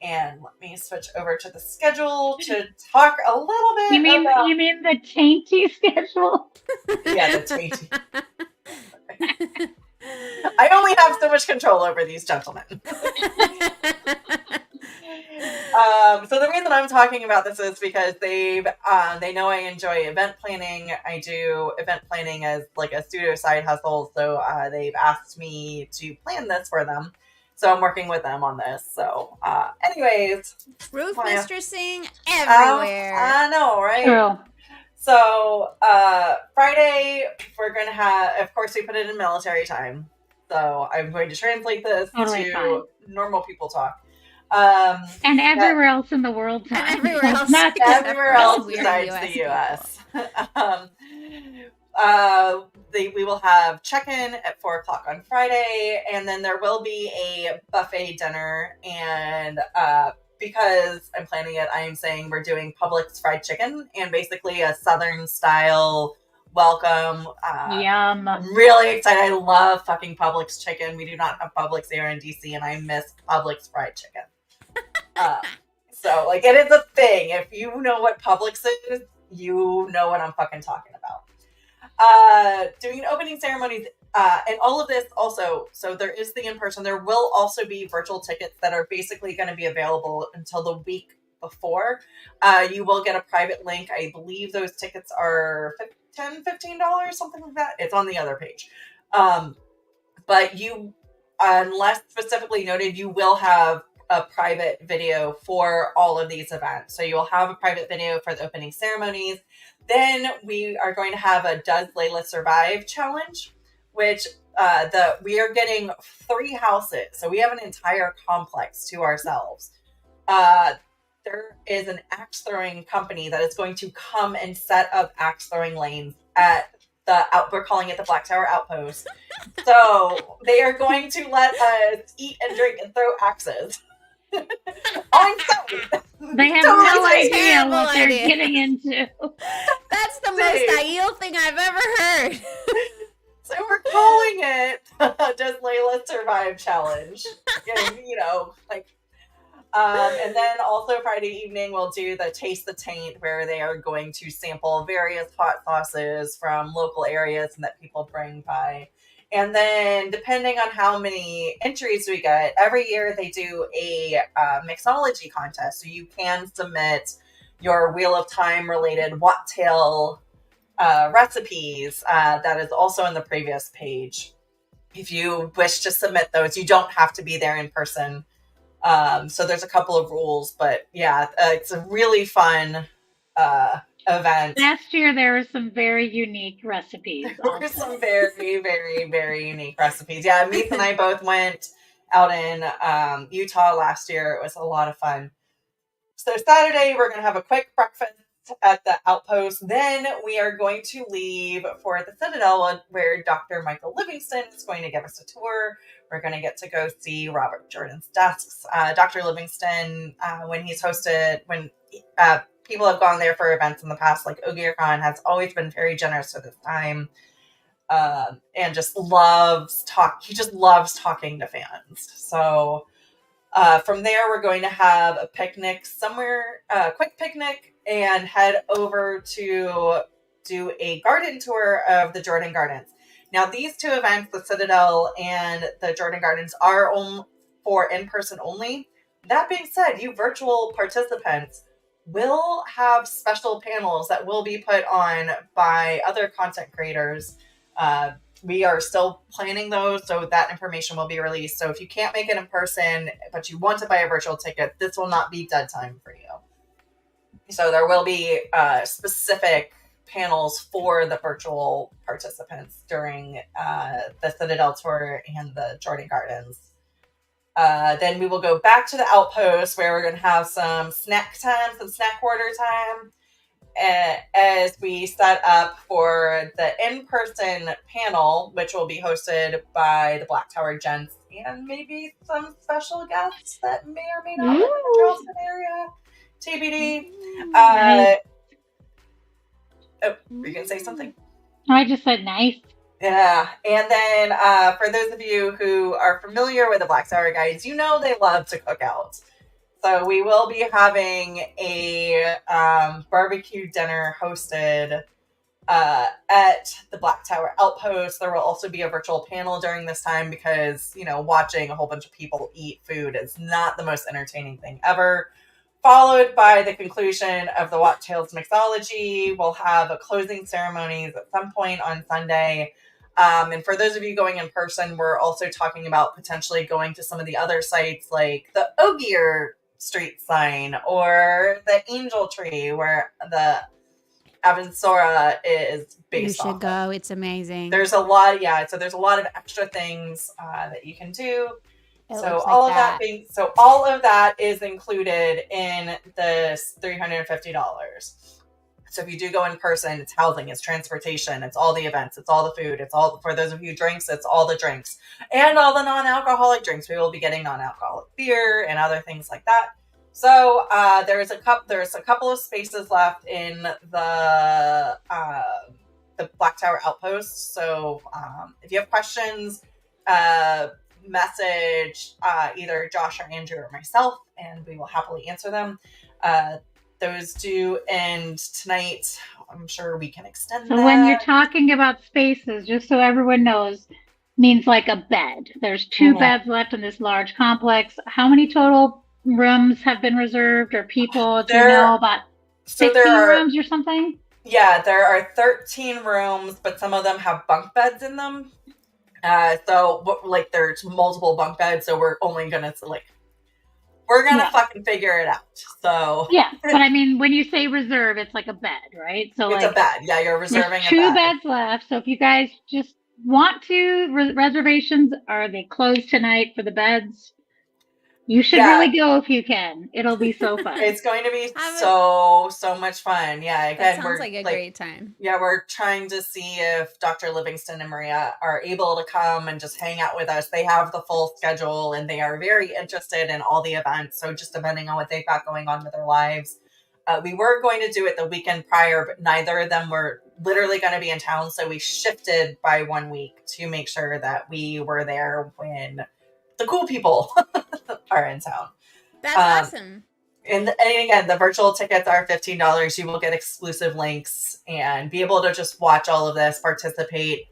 And let me switch over to the schedule to talk a little bit. You mean the tainty schedule? Yeah, the tainty. I only have so much control over these gentlemen. So the reason I'm talking about this is because they know I enjoy event planning. I do event planning as like a pseudo side hustle. So they've asked me to plan this for them. So I'm working with them on this. So anyways. Roof mistressing everywhere. I know, right? True. So Friday, we're going to have, of course, we put it in military time. So I'm going to translate this to normal people talk. And everywhere else in the world time. And everywhere else. Not everywhere else besides the US. We will have check-in at 4:00 on Friday, and then there will be a buffet dinner. And because I'm planning it, I am saying we're doing Publix fried chicken and basically a Southern style welcome. Yum. I'm really excited. I love fucking Publix chicken. We do not have Publix here in DC, and I miss Publix fried chicken. So like it is a thing. If you know what Publix is, you know what I'm fucking talking about. Doing opening ceremonies, and all of this also, so there is the in-person, there will also be virtual tickets that are basically going to be available until the week before. You will get a private link. I believe those tickets are $15, something like that. It's on the other page. But you, unless specifically noted, you will have a private video for all of these events. So you will have a private video for the opening ceremonies. Then we are going to have a Does Leigh-A Survive challenge, which we are getting 3 houses. So we have an entire complex to ourselves. There is an axe throwing company that is going to come and set up axe throwing lanes at we're calling it the Black Tower Outpost. So they are going to let us eat and drink and throw axes. On site. They have no idea what they're getting into. That's the most Aiel thing I've ever heard. So we're calling it Does Leigh-A Survive Challenge. And, and then also Friday evening we'll do the Taste the Taint, where they are going to sample various hot sauces from local areas and that people bring by. And then depending on how many entries we get, every year they do a mixology contest. So you can submit your Wheel of Time related Wattail recipes. That is also in the previous page. If you wish to submit those, you don't have to be there in person. So there's a couple of rules, but yeah, it's a really fun event. Last year there were some very unique recipes. There were some very, very, very unique recipes. Yeah, Meath and I both went out in Utah last year. It was a lot of fun. So Saturday we're going to have a quick breakfast at the outpost. Then we are going to leave for the Citadel, where Dr. Michael Livingston is going to give us a tour. We're going to get to go see Robert Jordan's desks. Dr. Livingston, when he's hosted, people have gone there for events in the past, like OgierCon, has always been very generous at this time. and just loves he just loves talking to fans. So from there, we're going to have a picnic somewhere, a quick picnic, and head over to do a garden tour of the Jordan Gardens. Now, these two events, the Citadel and the Jordan Gardens, are for in-person only. That being said, you virtual participants will have special panels that will be put on by other content creators. We are still planning those, so that information will be released. So if you can't make it in person, but you want to buy a virtual ticket, this will not be dead time for you. So there will be specific panels for the virtual participants during the Citadel tour and the Jordan Gardens. Then we will go back to the Outpost, where we're going to have some snack time, some snack order time, as we set up for the in-person panel, which will be hosted by the Black Tower Gents and maybe some special guests that may or may not live in the Charleston area. TBD. Nice. Oh, were you going to say something? I just said nice. Yeah. And then for those of you who are familiar with the Black Tower guys, you know they love to cook out. So we will be having a barbecue dinner hosted at the Black Tower Outpost. There will also be a virtual panel during this time because, you know, watching a whole bunch of people eat food is not the most entertaining thing ever. Followed by the conclusion of the Wat Tales mixology. We'll have a closing ceremonies at some point on Sunday. And for those of you going in person, we're also talking about potentially going to some of the other sites like the Ogier Street sign or the Angel Tree where the Avansora is based off. You should go. It's amazing. There's a lot, so there's a lot of extra things that you can do. So all of that is included in this $350. So if you do go in person, it's housing, it's transportation, it's all the events, it's all the food, it's all, for those of you drinks, it's all the drinks and all the non-alcoholic drinks. We will be getting non-alcoholic beer and other things like that. So there's a couple of spaces left in the Black Tower Outpost. So if you have questions, message either Josh or Andrew or myself, and we will happily answer them. Those do end tonight. I'm sure we can extend that. So when you're talking about spaces, just so everyone knows, means like a bed. There's two beds left in this large complex. How many total rooms have been reserved, or people? Do you know about 16 rooms or something? Yeah, there are 13 rooms, but some of them have bunk beds in them. So like there's multiple bunk beds, so we're only gonna fucking figure it out. So yeah, but I mean, when you say reserve, it's like a bed, right? So it's like a bed. Yeah, you're reserving there's two beds left. So if you guys just want to reservations, are they closed tonight for the beds? You should really go if you can. It'll be so fun. It's going to be so much fun. Yeah, again, that sounds like a great time. Yeah, we're trying to see if Dr. Livingston and Maria are able to come and just hang out with us. They have the full schedule and they are very interested in all the events. So just depending on what they've got going on with their lives. We were going to do it the weekend prior, but neither of them were literally going to be in town. So we shifted by 1 week to make sure that we were there when the cool people are in town. That's awesome. And again, the virtual tickets are $15. You will get exclusive links and be able to just watch all of this, participate.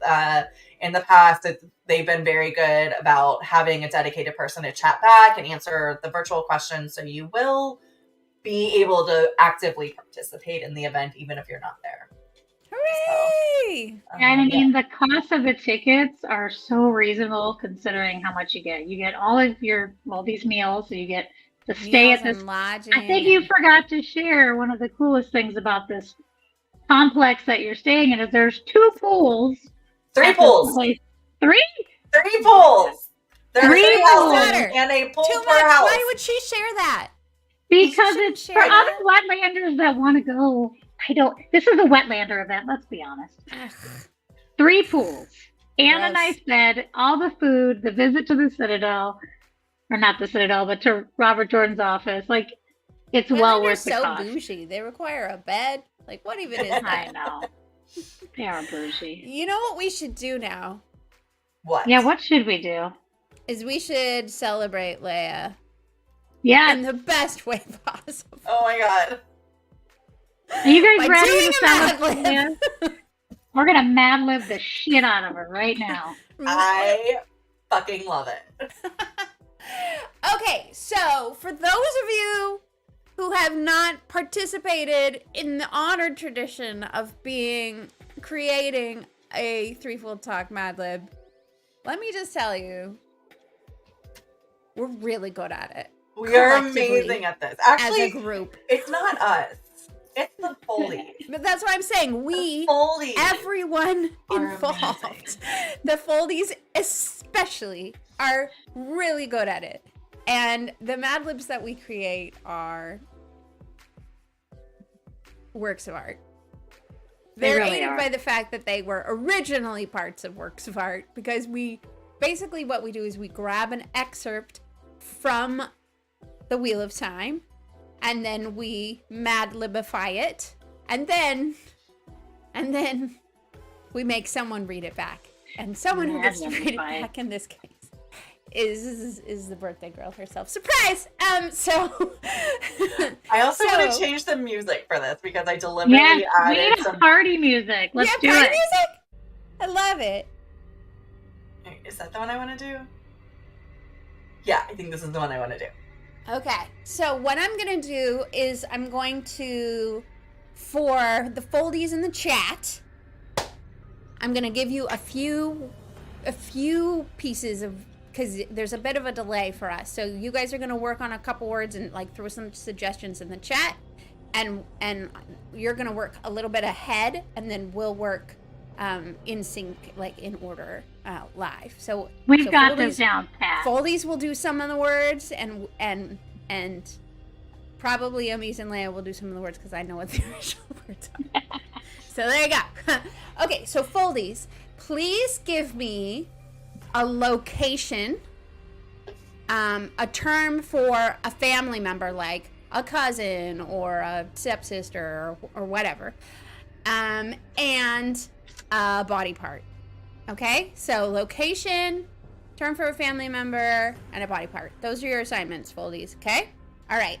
In the past, they've been very good about having a dedicated person to chat back and answer the virtual questions. So you will be able to actively participate in the event, even if you're not there. Hooray! So, and I mean, the cost of the tickets are so reasonable considering how much you get. You get all of your, these meals. So you get to stay at this. Lodging. I think you forgot to share one of the coolest things about this complex that you're staying in is there's 2 pools. 3 pools. 3? 3 pools. There's 3 houses and a pool Too per much. house. Why would she share that? Because it's for other Wetlanders that want to go. This is a Wetlander event, let's be honest. 3 pools and a nice bed, all the food, the visit to the Citadel, or not the Citadel, but to Robert Jordan's office. Like, it's well worth the cost. They're so bougie. They require a bed. Like, what even is that? I know. They are bougie. You know what we should do now? What? Yeah, what should we do? Is we should celebrate Leigh-A. Yeah. In the best way possible. Oh my god. Are you guys By ready doing to a celebrate? Mad Lib. We're gonna Mad Lib the shit out of her right now. I fucking love it. Okay, so for those of you who have not participated in the honored tradition of creating a Threefold Talk Mad Lib, let me just tell you, we're really good at it. We are amazing at this. Actually, as a group. It's not us. It's the Foldies. But that's what I'm saying. We, everyone involved, amazing. The Foldies especially, are really good at it. And the Mad Libs that we create are works of art. They're really aided by the fact that they were originally parts of works of art, because basically what we do is we grab an excerpt from the Wheel of Time, and then we Mad Libify it, and then we make someone read it back. And someone who gets to read it back in this case is the birthday girl herself. Surprise! So I also want to change the music for this, because I deliberately added some party music. Let's do party it. Music? I love it. Is that the one I want to do? Yeah, I think this is the one I want to do. Okay, so what I'm going to do is I'm going to, for the Foldies in the chat, I'm going to give you a few pieces of, because there's a bit of a delay for us. So you guys are going to work on a couple words and like throw some suggestions in the chat, and you're going to work a little bit ahead, and then we'll work in sync, like in order, live. So we've got this down pat. Foldies will do some of the words, and probably Amis and Leigh-A will do some of the words, because I know what the original words are. So there you go. Okay, so Foldies, please give me a location, a term for a family member, like a cousin or a stepsister or whatever, and a body part. Okay, so location, term for a family member, and a body part. Those are your assignments, Foldies. Okay, all right.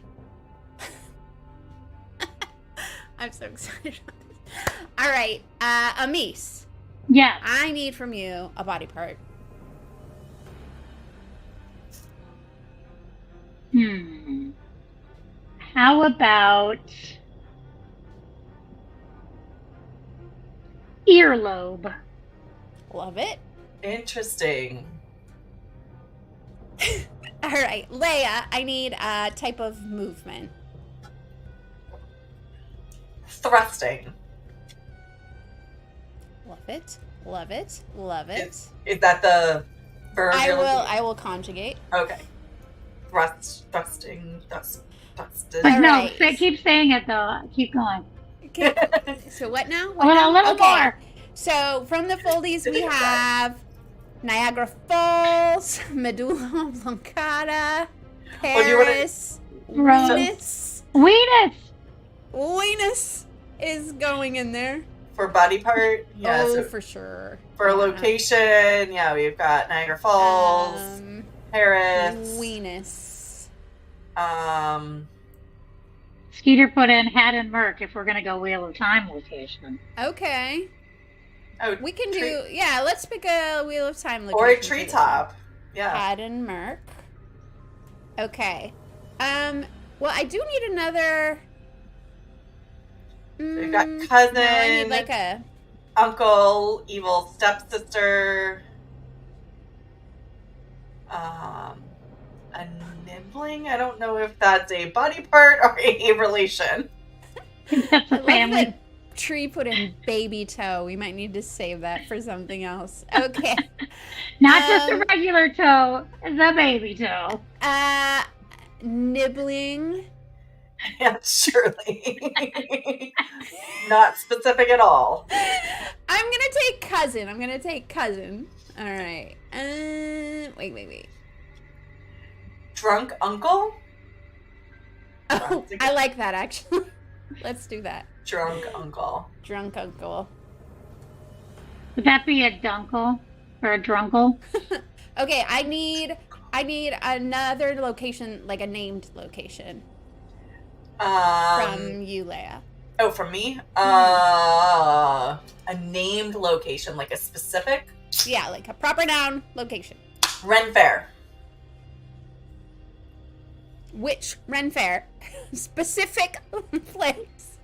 I'm so excited about this. All right, Amis. Yeah. I need from you a body part. How about earlobe? Love it. Interesting. All right, Leigh-A, I need a type of movement. Thrusting. Love it. Love it. Love it. Is that the verb? I will conjugate. Okay. Thrusting. Thrusted. But no, keep saying it though. Keep going. Okay. So what now? A little more. So from the Foldies we have Niagara Falls, Medulla Oblongata, Paris, Venus. Venus is going in there. For body part, yeah. Oh, so for sure. For a location, yeah, we've got Niagara Falls, Paris, Venus. Skeeter put in Haddon Merck if we're gonna go Wheel of Time location. Okay. Oh, we can do, yeah, let's pick a Wheel of Time location. Or a treetop. Yeah. Haddon Merck. Okay. Well, I do need another. So we've got cousin. No, I need like a uncle, evil stepsister. A nibbling? I don't know if that's a body part or a relation. That's a family. Tree put in baby toe. We might need to save that for something else. Okay. Not just a regular toe, the baby toe. Nibbling. Yeah, surely. Not specific at all. I'm gonna take cousin. All right. Wait. Drunk uncle? Oh, I like that actually. Let's do that. Drunk uncle. Would that be a dunkle or a drunkle? Okay, I need another location, like a named location. From you, Leigh-A. Oh, from me? A named location, like a specific? Yeah, like a proper noun location. Ren Fair. Which Ren Fair? Specific place.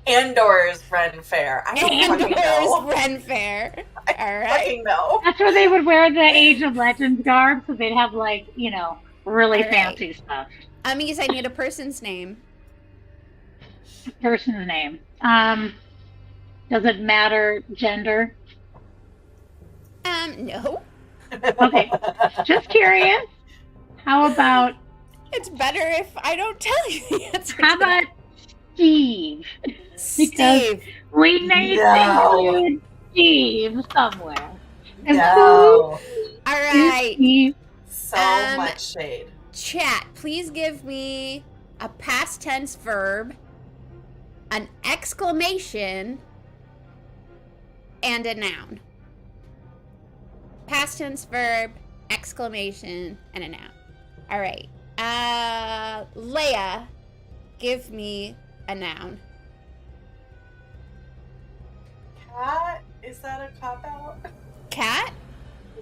Andor's Ren Fair. I don't fucking know. Andor's Ren Fair. All right. Fucking know. That's where they would wear the Age of Legends garb, so they'd have, like, you know, really fancy stuff. Amis, I need a person's name. Person's name. Does it matter gender? No. Okay. Just curious. How about... It's better if I don't tell you the answer. How about Steve? Steve. We need to include Steve somewhere. No. All right. Steve. So much shade. Chat, please give me a past tense verb, an exclamation, and a noun. Past tense verb, exclamation, and a noun. All right. Leigh-A, give me a noun. Cat? Is that a cop-out? Cat?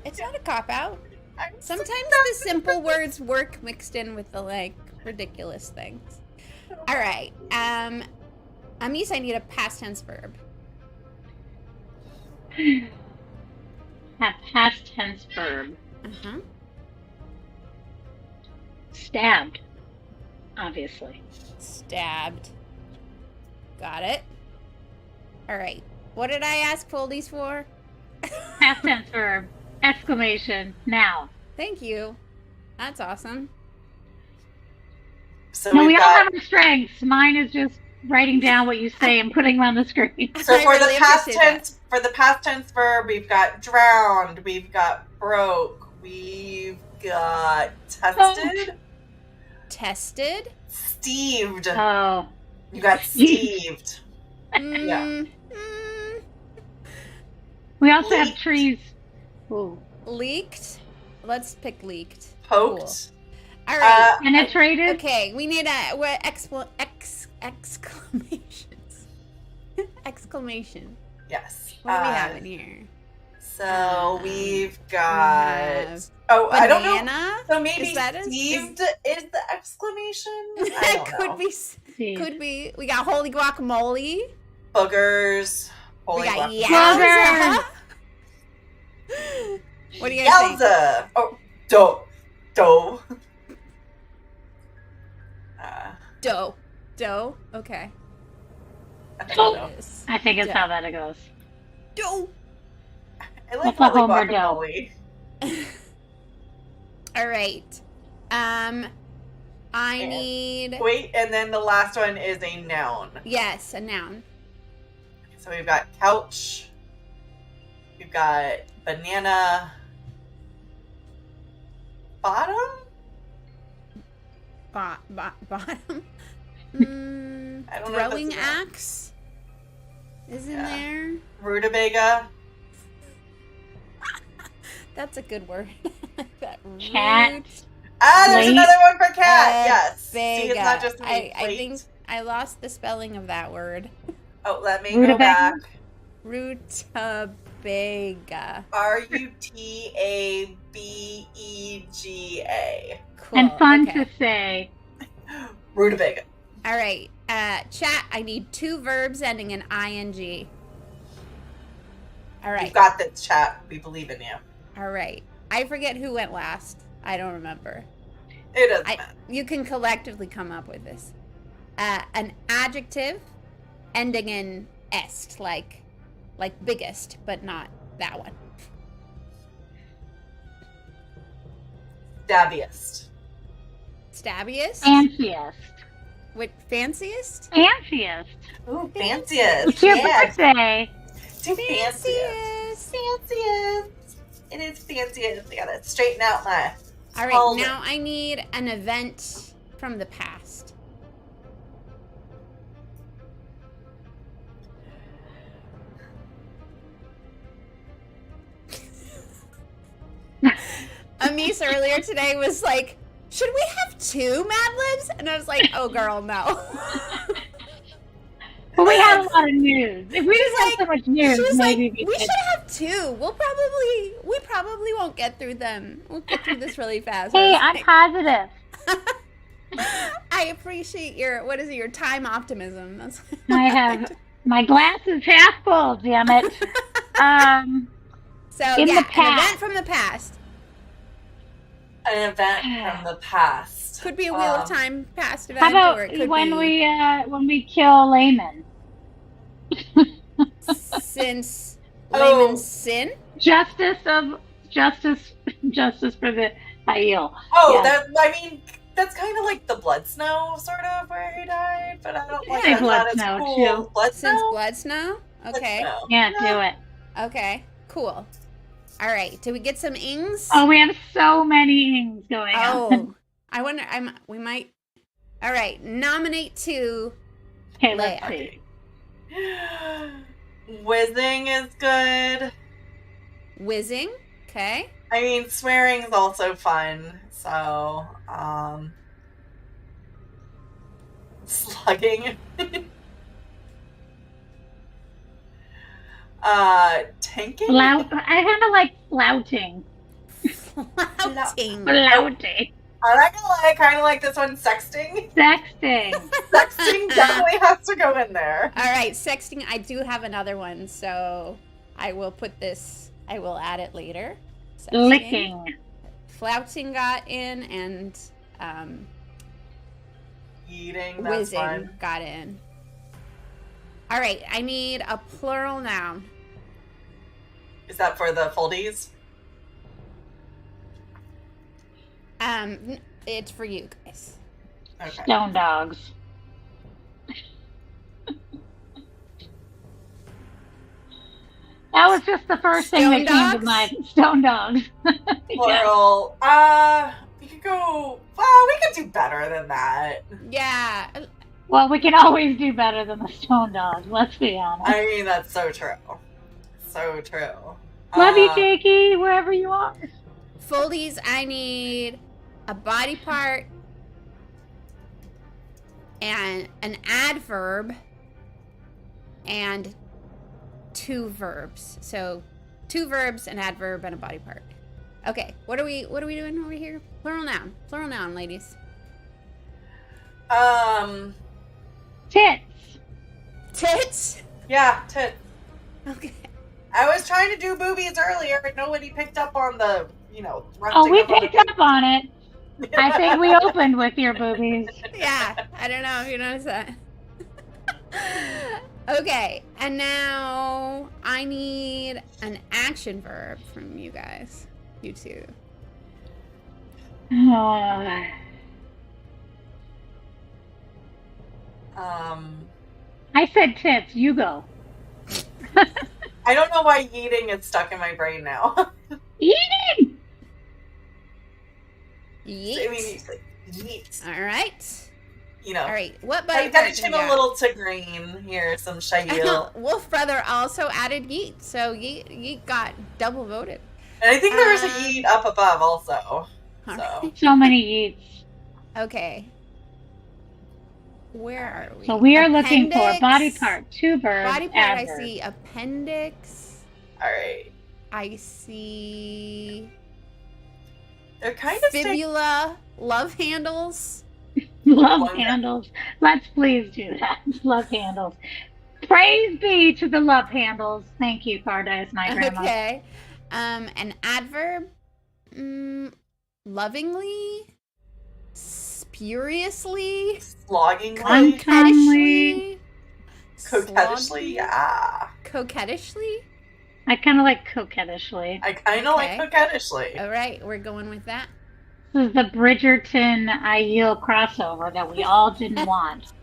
It's not a cop-out. Sometimes the simple words work mixed in with the, like, ridiculous things. All right. Amis, I need a past tense verb. A past tense verb. Uh-huh. Stabbed. Obviously. Stabbed. Got it. All right. What did I ask Foldies for? Past tense verb. Exclamation. Now. Thank you. That's awesome. So no, we all have our strengths. Mine is just writing down what you say and putting them on the screen. So for the past tense verb, we've got drowned, we've got broke, we've got tested. Tested? Steved. Oh. You got steved. Yeah. We also have trees. Ooh. Leaked? Let's pick leaked. Poked. Cool. All right. Penetrated. Okay, we need exclamations. Exclamation. Yes. What do we have in here? So we've got. Banana? I don't know. So maybe steved is the exclamation. That could be. Could be. We got holy guacamole. Boogers. Holy we got guacamole. What do you guys think? Yowza. Oh, dough. Dough. Okay. I think it's how that goes. Dough. I like holy guacamole. All right. I need. Wait, and then the last one is a noun. Yes, a noun. So we've got couch. We've got banana. Bottom? Bottom? I don't know. Throwing axe is in there. Rutabaga. That's a good word. That cat. There's another one for cat. Yes. See, it's not just I think I lost the spelling of that word. Oh, let me go back. Rutabaga. Rutabaga. Cool. And fun to say. Rutabaga. All right. Chat, I need 2 verbs ending in ing. All right. You've got this, chat. We believe in you. All right. I forget who went last. I don't remember. It doesn't matter. You can collectively come up with this. An adjective ending in est, like biggest, but not that one. Stabbiest. Stabbiest? Fanciest. What, fanciest? Fanciest. Ooh, fanciest. It's your birthday. Fanciest. It is fanciest. I gotta straighten out my. All right, now I need an event from the past. Grace earlier today was like, should we have 2 Mad Libs? And I was like, oh, girl, no. But we had a lot of news. If we didn't have so much news, maybe we should have 2. We probably won't get through them. We'll get through this really fast. Hey, I'm positive. I appreciate your time optimism. That's I have my glass is half full, damn it. So an event from the past. An event from the past. Could be a Wheel of Time past event. How about or it could when be... we kill Layman? Since Layman's sin? Justice for the Aiel. Oh, yeah. That's kind of like the Blood Snow, sort of, where he died, but I don't like that. Blood Snow, cool. too. Blood Snow? Since Blood Snow? Okay. Blood Snow. Yeah, do it. Okay, cool. All right, did we get some ings? Oh, we have so many ings going on. Oh, I wonder, we might... All right, nominate 2. Okay, let's see. Whizzing is good. Whizzing, okay. I mean, swearing is also fun, so, slugging. Tanking? I kind of like flouting. Flouting. Flouting. I'm not gonna lie, I kind of like this one, sexting. Sexting. Sexting definitely has to go in there. All right, sexting, I do have another one, so I will add it later. Sexting. Licking. Flouting got in, and eating, that's whizzing fun. got in. All right, I need a plural noun. Is that for the foldies? It's for you guys. Okay. Stone dogs. That was just the first thing that came to mind. Stone dogs. Plural. We could go. Well, we could do better than that. Yeah. Well, we can always do better than the stone dogs. Let's be honest. I mean, that's so true. So true. Love you, Jakey, wherever you are. Foldies, I need a body part and an adverb and 2 verbs. So 2 verbs, an adverb, and a body part. Okay, what are we doing over here? Plural noun, ladies. Tits. Yeah, tits. Okay. I was trying to do boobies earlier, but nobody picked up on the, we picked up on it. I think we opened with your boobies. Yeah, I don't know if you noticed that. Okay, and now I need an action verb from you guys. You two. I said tits. You go. I don't know why eating is stuck in my brain now. Eating! Yeet. I mean, yeet. All right. All right. What body I gotta trim a little to green here. Some Shail. Wolf Brother also added yeet, so yeet got double voted. And I think there was a yeet up above also. So many yeets. Okay. Where are we? So we are looking for body part, 2 verbs. Body part, adverb. I see appendix. All right. I see. They're kind of fibula, love handles. Love handles. Let's please do that. Love handles. Praise be to the love handles. Thank you, Cardice, my grandma. Okay. An adverb. Lovingly. Spuriously. Sloggingly. Coquettishly. Yeah. Coquettishly. I kind of like coquettishly. I kind of like coquettishly. All right, we're going with that. This is the Bridgerton-Aiel crossover that we all didn't want.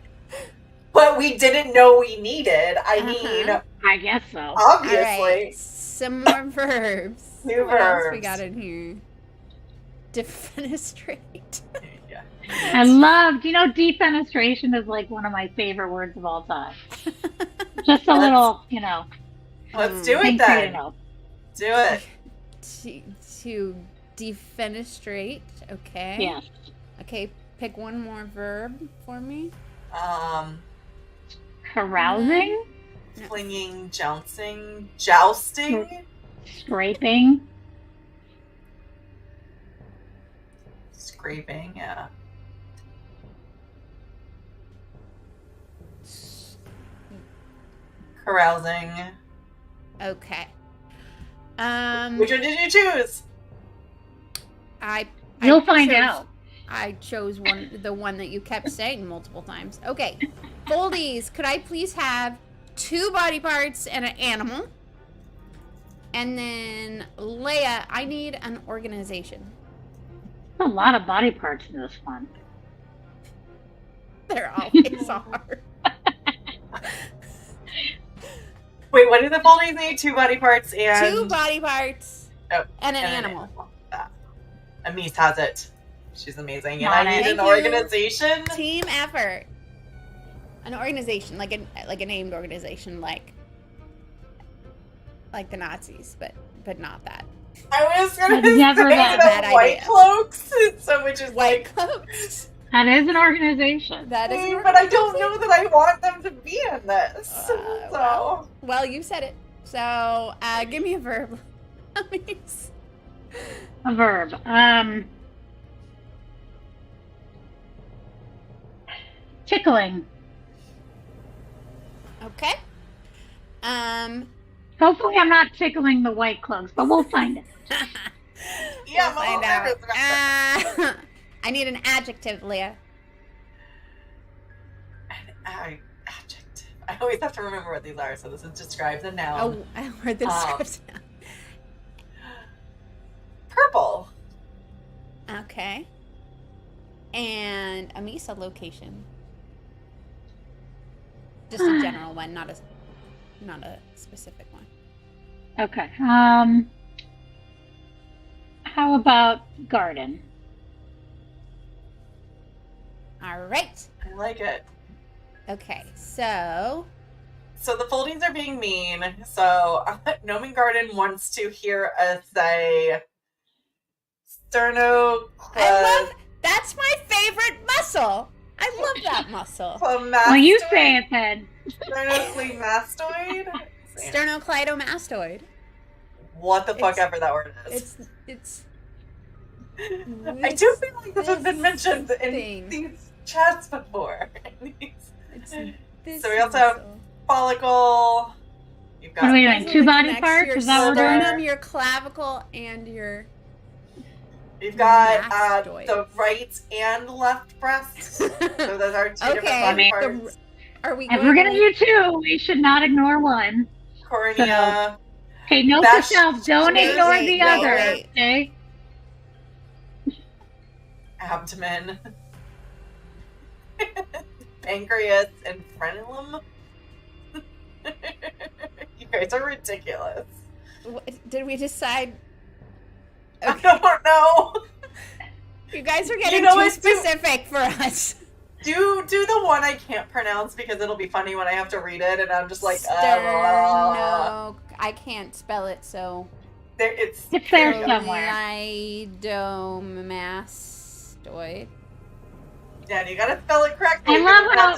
But we didn't know we needed. I mean, I guess so. Obviously. All right, some more verbs. New what verbs. else we got in here? Defenestrate. Yeah. I love, defenestration is like one of my favorite words of all time. Just a little, Let's do it then. Do it. To Defenestrate. Okay. Yes. Okay, pick one more verb for me. Carousing? Flinging, jouncing, jousting? Scraping? Scraping, yeah. Carousing. Okay. Which one did you choose? You'll find out. I chose the one that you kept saying multiple times. Okay. Foldies, could I please have 2 body parts and an animal? And then Leigh-A, I need an organization. A lot of body parts in this one. There always are. Wait, what do the Foldies need? 2 body parts and... 2 body parts and an animal. Amise has it. She's amazing. And I need an organization. Team effort. An organization, like a named organization, like the Nazis, but not that. I was gonna say that White Cloaks, so which is White Cloaks. That is an organization. That is an organization. But I don't know that I want them to be in this. Well, you said it. So, give me a verb. A verb. Tickling. Okay. Hopefully I'm not tickling the White Cloaks, but we'll find it. Yeah, we'll find out. I need an adjective, Leigh-A. An adjective. I always have to remember what these are, so this is describes a noun. Oh, I heard the describes a noun. Purple. Okay. And a Misa location. Just a general one, not a specific one. Okay. How about garden? All right. I like it. Okay, so the Foldies are being mean. So Gnoming Garden wants to hear us say that's my favorite muscle. I love that muscle. Well, you say it then. Sternocleidomastoid? Sternocleidomastoid. What the fuck ever that word is. It's I do feel like this has been mentioned in these chats before. So we also have follicle. You've got what are we doing? 2 body parts? Is that what we're doing? Sternum, your clavicle, and your... We've got the right and left breast. So those are 2 different body parts. If we're going to do 2, we should not ignore one. Cornea. Okay, note to self, don't ignore the other. Okay? Abdomen. Pancreas and frenulum. You guys are ridiculous. Did we decide? Okay. I don't know. You guys are getting too specific for us. Do the one I can't pronounce because it'll be funny when I have to read it and I'm just like, no, I can't spell it, so it's there somewhere. Leidomastoid. Yeah, you gotta spell it correctly. I love how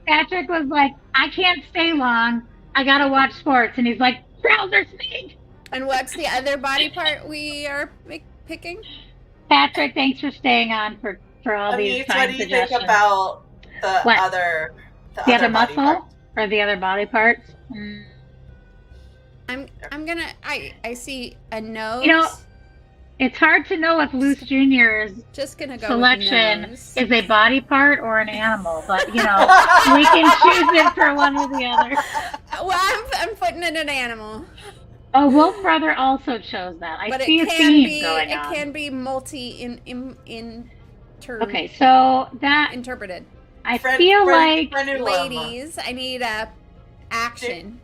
Patrick was like, I can't stay long. I gotta watch sports, and he's like, trouser speed. And what's the other body part we are picking? Patrick, thanks for staying on for all these time suggestions. What do you think about the other muscle or the other body parts? I'm gonna. I see a nose. You know, it's hard to know if Loose Junior's just gonna go selection is a body part or an animal, but you know, we can choose it for one or the other. Well, I'm putting in an animal. Oh, Wolf Brother also chose that. I see a theme going on. It can be okay, so that interpreted. I feel like ladies, I need a action.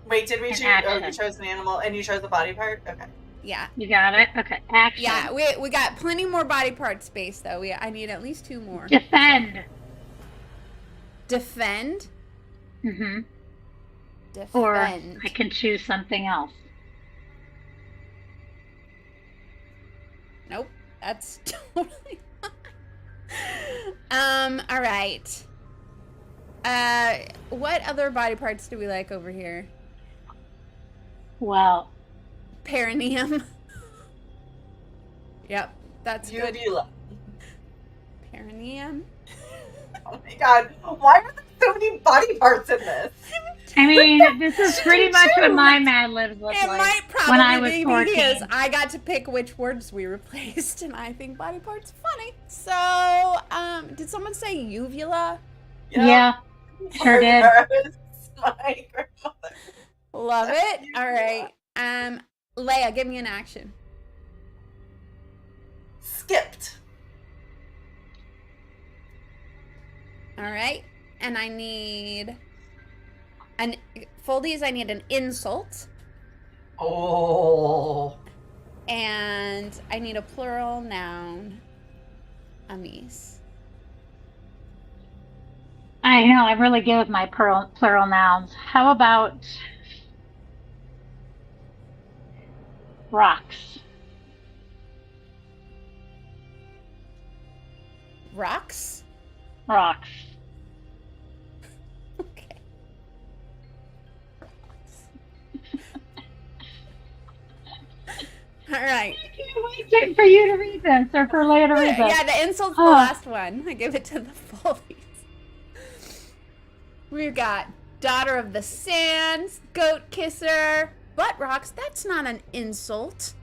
Wait, did we choose? Oh, you chose an animal and you chose the body part. Okay. Yeah. You got it. Okay. Action. Yeah, we got plenty more body part space though. I need at least 2 more. Defend. Defend. Mm-hmm. Defend. Or I can choose something else. That's totally fine. All right. What other body parts do we like over here? Well, perineum. Yep, that's good. Uvula. Perineum. Oh my god, why are there so many body parts in this? I mean, this is pretty much what my Mad Libs looked it like might probably when I was be 14. because I got to pick which words we replaced, and I think body parts funny. So, did someone say uvula? Yep. Yeah, sure did. My grandmother. Love it. All right. Leigh-A, give me an action. Skipped. All right. And I need Foldies, I need an insult. Oh. And I need a plural noun. Amis. I know, I'm really good with my plural nouns. How about rocks? Rocks? Rocks. Okay. All right. I can't wait for you to read this, or for Leigh-A to read this. Yeah, the insult's the last one. I give it to the Foldies. We've got daughter of the sands, goat kisser, butt rocks. That's not an insult.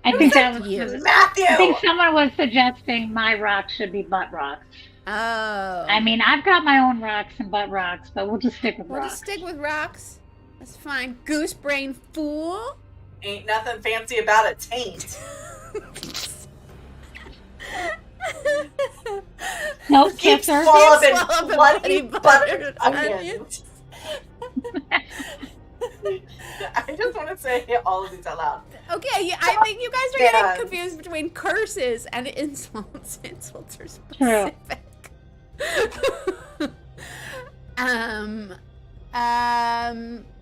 I think that was Matthew. I think someone was suggesting my rocks should be butt rocks. Oh. I mean, I've got my own rocks and butt rocks, but we'll just stick with We'll rocks. just stick with rocks. That's fine. Goose brain fool. Ain't nothing fancy about a taint. No Keep kisser. swallowing Swallowing bloody buttered buttered onions. onions. I just want to say all of these out loud. Okay, yeah, I think you guys are getting confused between curses and insults. Insults are specific.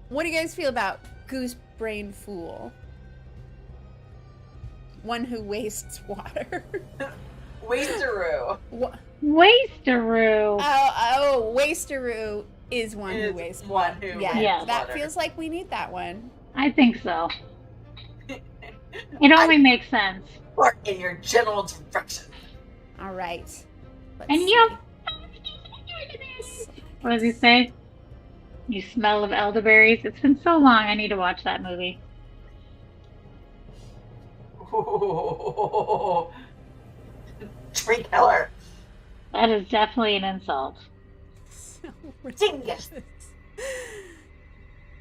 What do you guys feel about goose brain fool? One who wastes water. Wasteroo. Wasteroo. Oh, wasteroo is one who wastes one who yeah, that water. feels like we need that one. I think so. It only makes sense. Or in your general direction. All right. Let's And see. you. What does he say? You smell of elderberries. It's been so long. I need to watch that movie. Ooh. Tree killer. That is definitely an insult. So Dingus.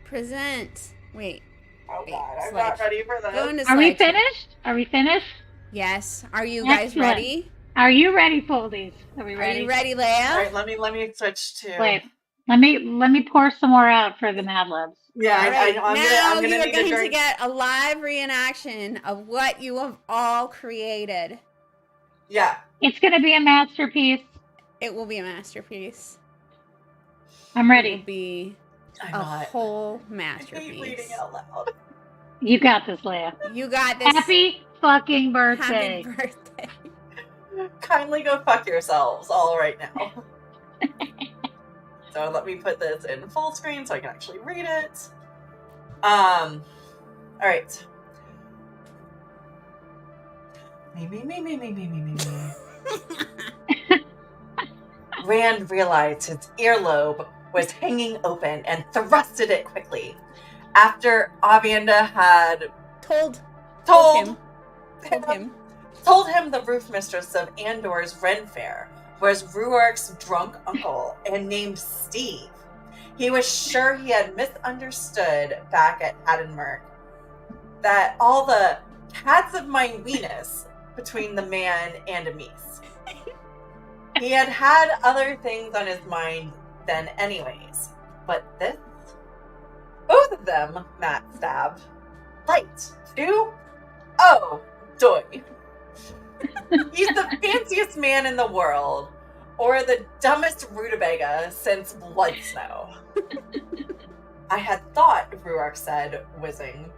present. Wait. Oh god, I'm slide. not ready for Go this. into Are we slideshow. finished? Are we finished? Yes. Are you guys Excellent. ready? Are you ready, Foldies? Are we ready? Are you ready, Leigh-A? All right, let me switch to. Wait. Let me pour some more out for the Mad Libs. Yeah, All right. I'm now gonna you are need going to to drink. get a live reenaction of what you have all created. Yeah. It's gonna be a masterpiece. It will be a masterpiece. I'm It ready. will be I'm a not. whole I hate masterpiece. reading out loud. You got this, Leigh-A. You got this. Happy fucking birthday. Happy birthday. Kindly go fuck yourselves all right now. So let me put this in full screen so I can actually read it. All right. Me. Rand realized his earlobe was hanging open and thrusted it quickly. After Avienda had Told told him. the roof mistress of Andor's Ren Fair was Ruark's drunk uncle and named Steve. He was sure he had misunderstood back at Haddonmerk that all the cats of my weenus between the man and Amis. He had had other things on his mind then anyways, but this? Both of them, Matt stabbed. Light, too? Oh, doy. He's the fanciest man in the world, or the dumbest rutabaga since Blood Snow. I had thought, Ruark said, whizzing,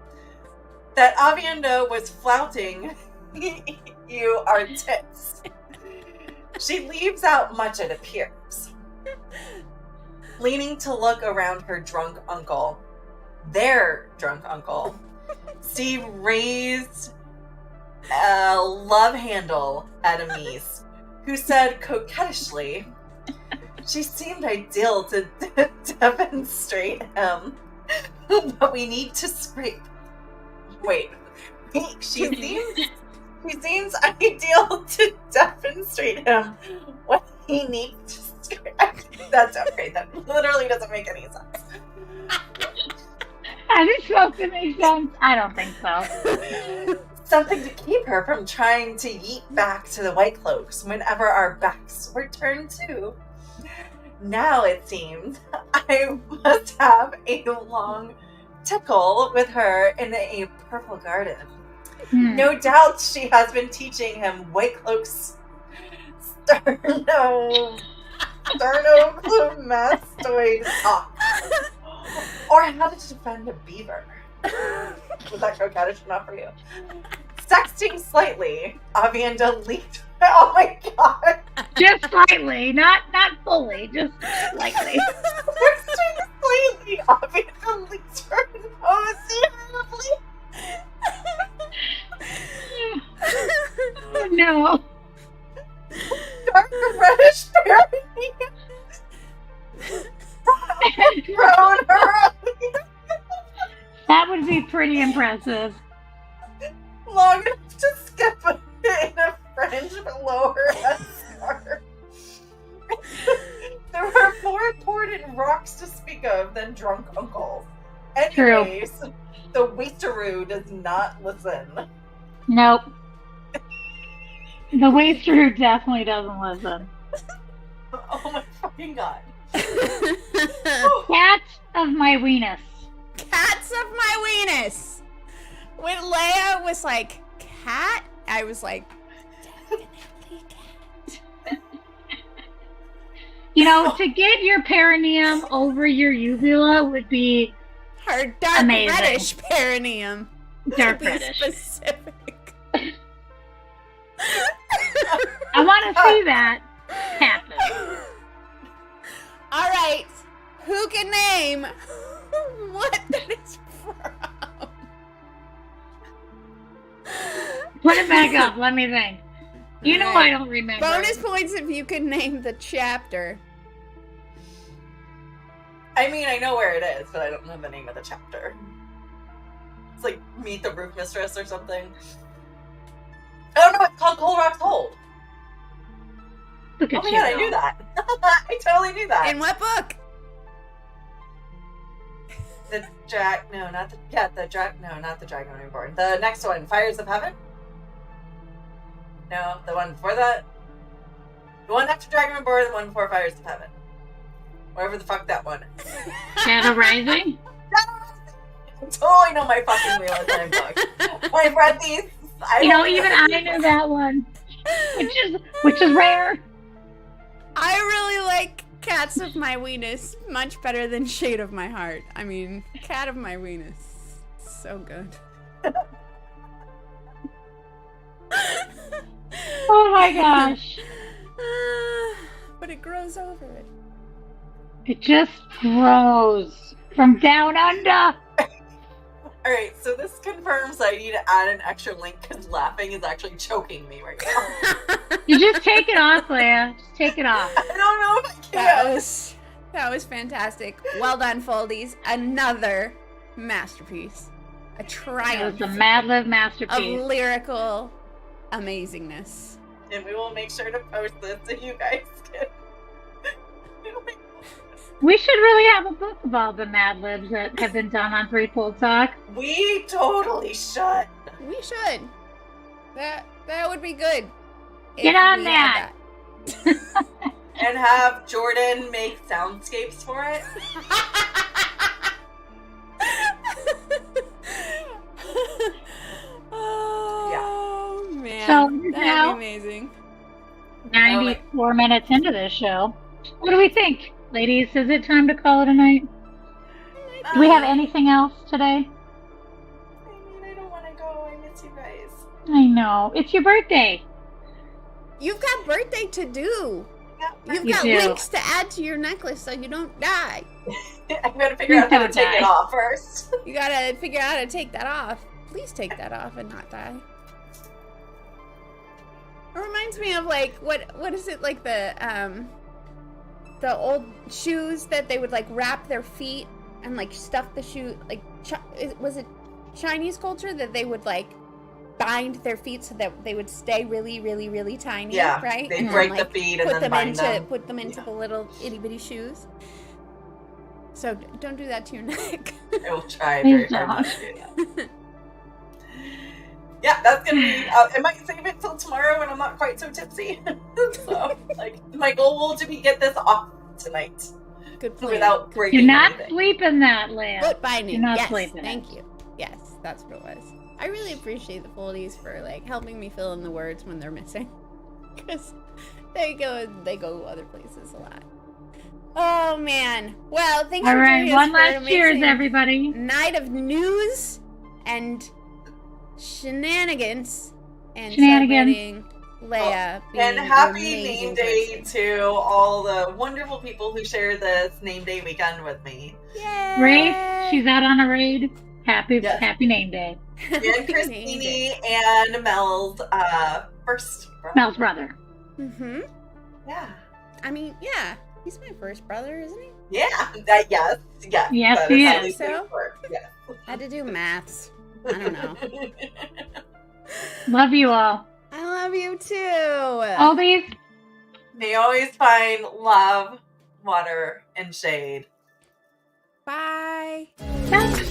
that Avienda was flouting You are tits. She leaves out much, it appears. Leaning to look around her drunk uncle, their drunk uncle, Steve raised a love handle at Amise, who said coquettishly, she seemed ideal to demonstrate him, but we need to scrape. Wait, she seems ideal to demonstrate him what he needs to scrape. That's okay, that literally doesn't make any sense. Is it supposed to make sense? I don't think so. Something to keep her from trying to yeet back to the White Cloaks whenever our backs were turned to. Now it seems I must have a long tickle with her in a purple garden. No doubt she has been teaching him White Cloaks sternocleidomastoid talk. Or how to defend a beaver. Was that coquettish enough for you? Sexting slightly, Avienda leaped. Oh my god! Just slightly, not fully, just slightly. Sexting slightly, Avienda leaped her nose irritably. Oh no. Dark reddish perineum. Thrown her up. That would be pretty impressive. Long enough to skip in a fringe below her headscarf. There were more important rocks to speak of than drunk uncles. Anyways, the wasteroo does not listen. Nope. The wasteroo definitely doesn't listen. Oh my fucking god. Cats of my weenus. Cats of my weenus. When Leigh-A was like, cat, I was like, definitely cat. You know, to get your perineum over your uvula would be her dark amazing. Reddish perineum. Dark reddish. Specific. I want to see that happen. All right, who can name what that is from? Put it back up. Let me think. You know I don't remember. Bonus points if you can name the chapter. I mean, I know where it is, but I don't know the name of the chapter. It's like Meet the Roof Mistress or something. Oh no, it's called Cold Rock's Hold. Look at oh my god, I knew that. I totally knew that. In what book? The Dragon Reborn. The next one, Fires of Heaven? No, the one before that? The one after Dragon Reborn, the one before Fires of Heaven. Whatever the fuck that one is. Shadow Rising? I totally know my fucking Wheel of Time book. I've read these. Even I knew that one. Which is rare. I really like Cats of My Weenus much better than Shade of My Heart. I mean, Cat of My Weenus. So good. Oh my gosh. But it grows over it. It just grows from down under. Alright, so this confirms that I need to add an extra link because laughing is actually choking me right now. You just take it off, Leigh-A. Just take it off. I don't know if I can. That was fantastic. Well done, Foldies. Another masterpiece. A triumph. It was a Madlib masterpiece. Of lyrical amazingness. And we will make sure to post this so you guys can. We should really have a book of all the Madlibs that have been done on Threefold Talk. We totally should. We should. That would be good. Get on that. And have Jordan make soundscapes for it. Oh man. So that'd be amazing. 94 minutes into this show. What do we think? Ladies, is it time to call it a night? Do we have anything else today? I mean, I don't want to go. I miss you guys. I know. It's your birthday. You've got birthday to do. You've got links to add to your necklace so you don't die. I'm going to figure out how to take it off first. You got to figure out how to take that off. Please take that off and not die. It reminds me of like what is it, like the old shoes that they would like wrap their feet and like stuff the shoe, like was it Chinese culture that they would like bind their feet so that they would stay really, really, really tiny, right? They break the feet and then bind them. Put them into the little itty bitty shoes. So don't do that to your neck. I will try very hard not to do that. Yeah, that's gonna be. I might save it till tomorrow when I'm not quite so tipsy. So, like, my goal will to get this off tonight. Good plan. Without breaking. You're not anything. sleeping that, Leigh-A. Good binding. You're not yes, sleeping. Thank you. Yes, that's what it was. I really appreciate the Foldies for like helping me fill in the words when they're missing, because they go other places a lot. Oh man! Well, thanks for joining us. One last cheers, everybody! Night of news and shenanigans and celebrating Leigh-A and happy name day to all the wonderful people who shared this name day weekend with me. Yay! Rafe, she's out on a raid. Happy name day. And Christine and Mel's first brother. Mel's brother. Mm-hmm. Yeah. I mean, yeah. He's my first brother, isn't he? Yeah. Yes. Yes, he is. So? Yes. I had to do maths. I don't know. Love you all. I love you too. Always. They always find love, water, and shade. Bye. Bye.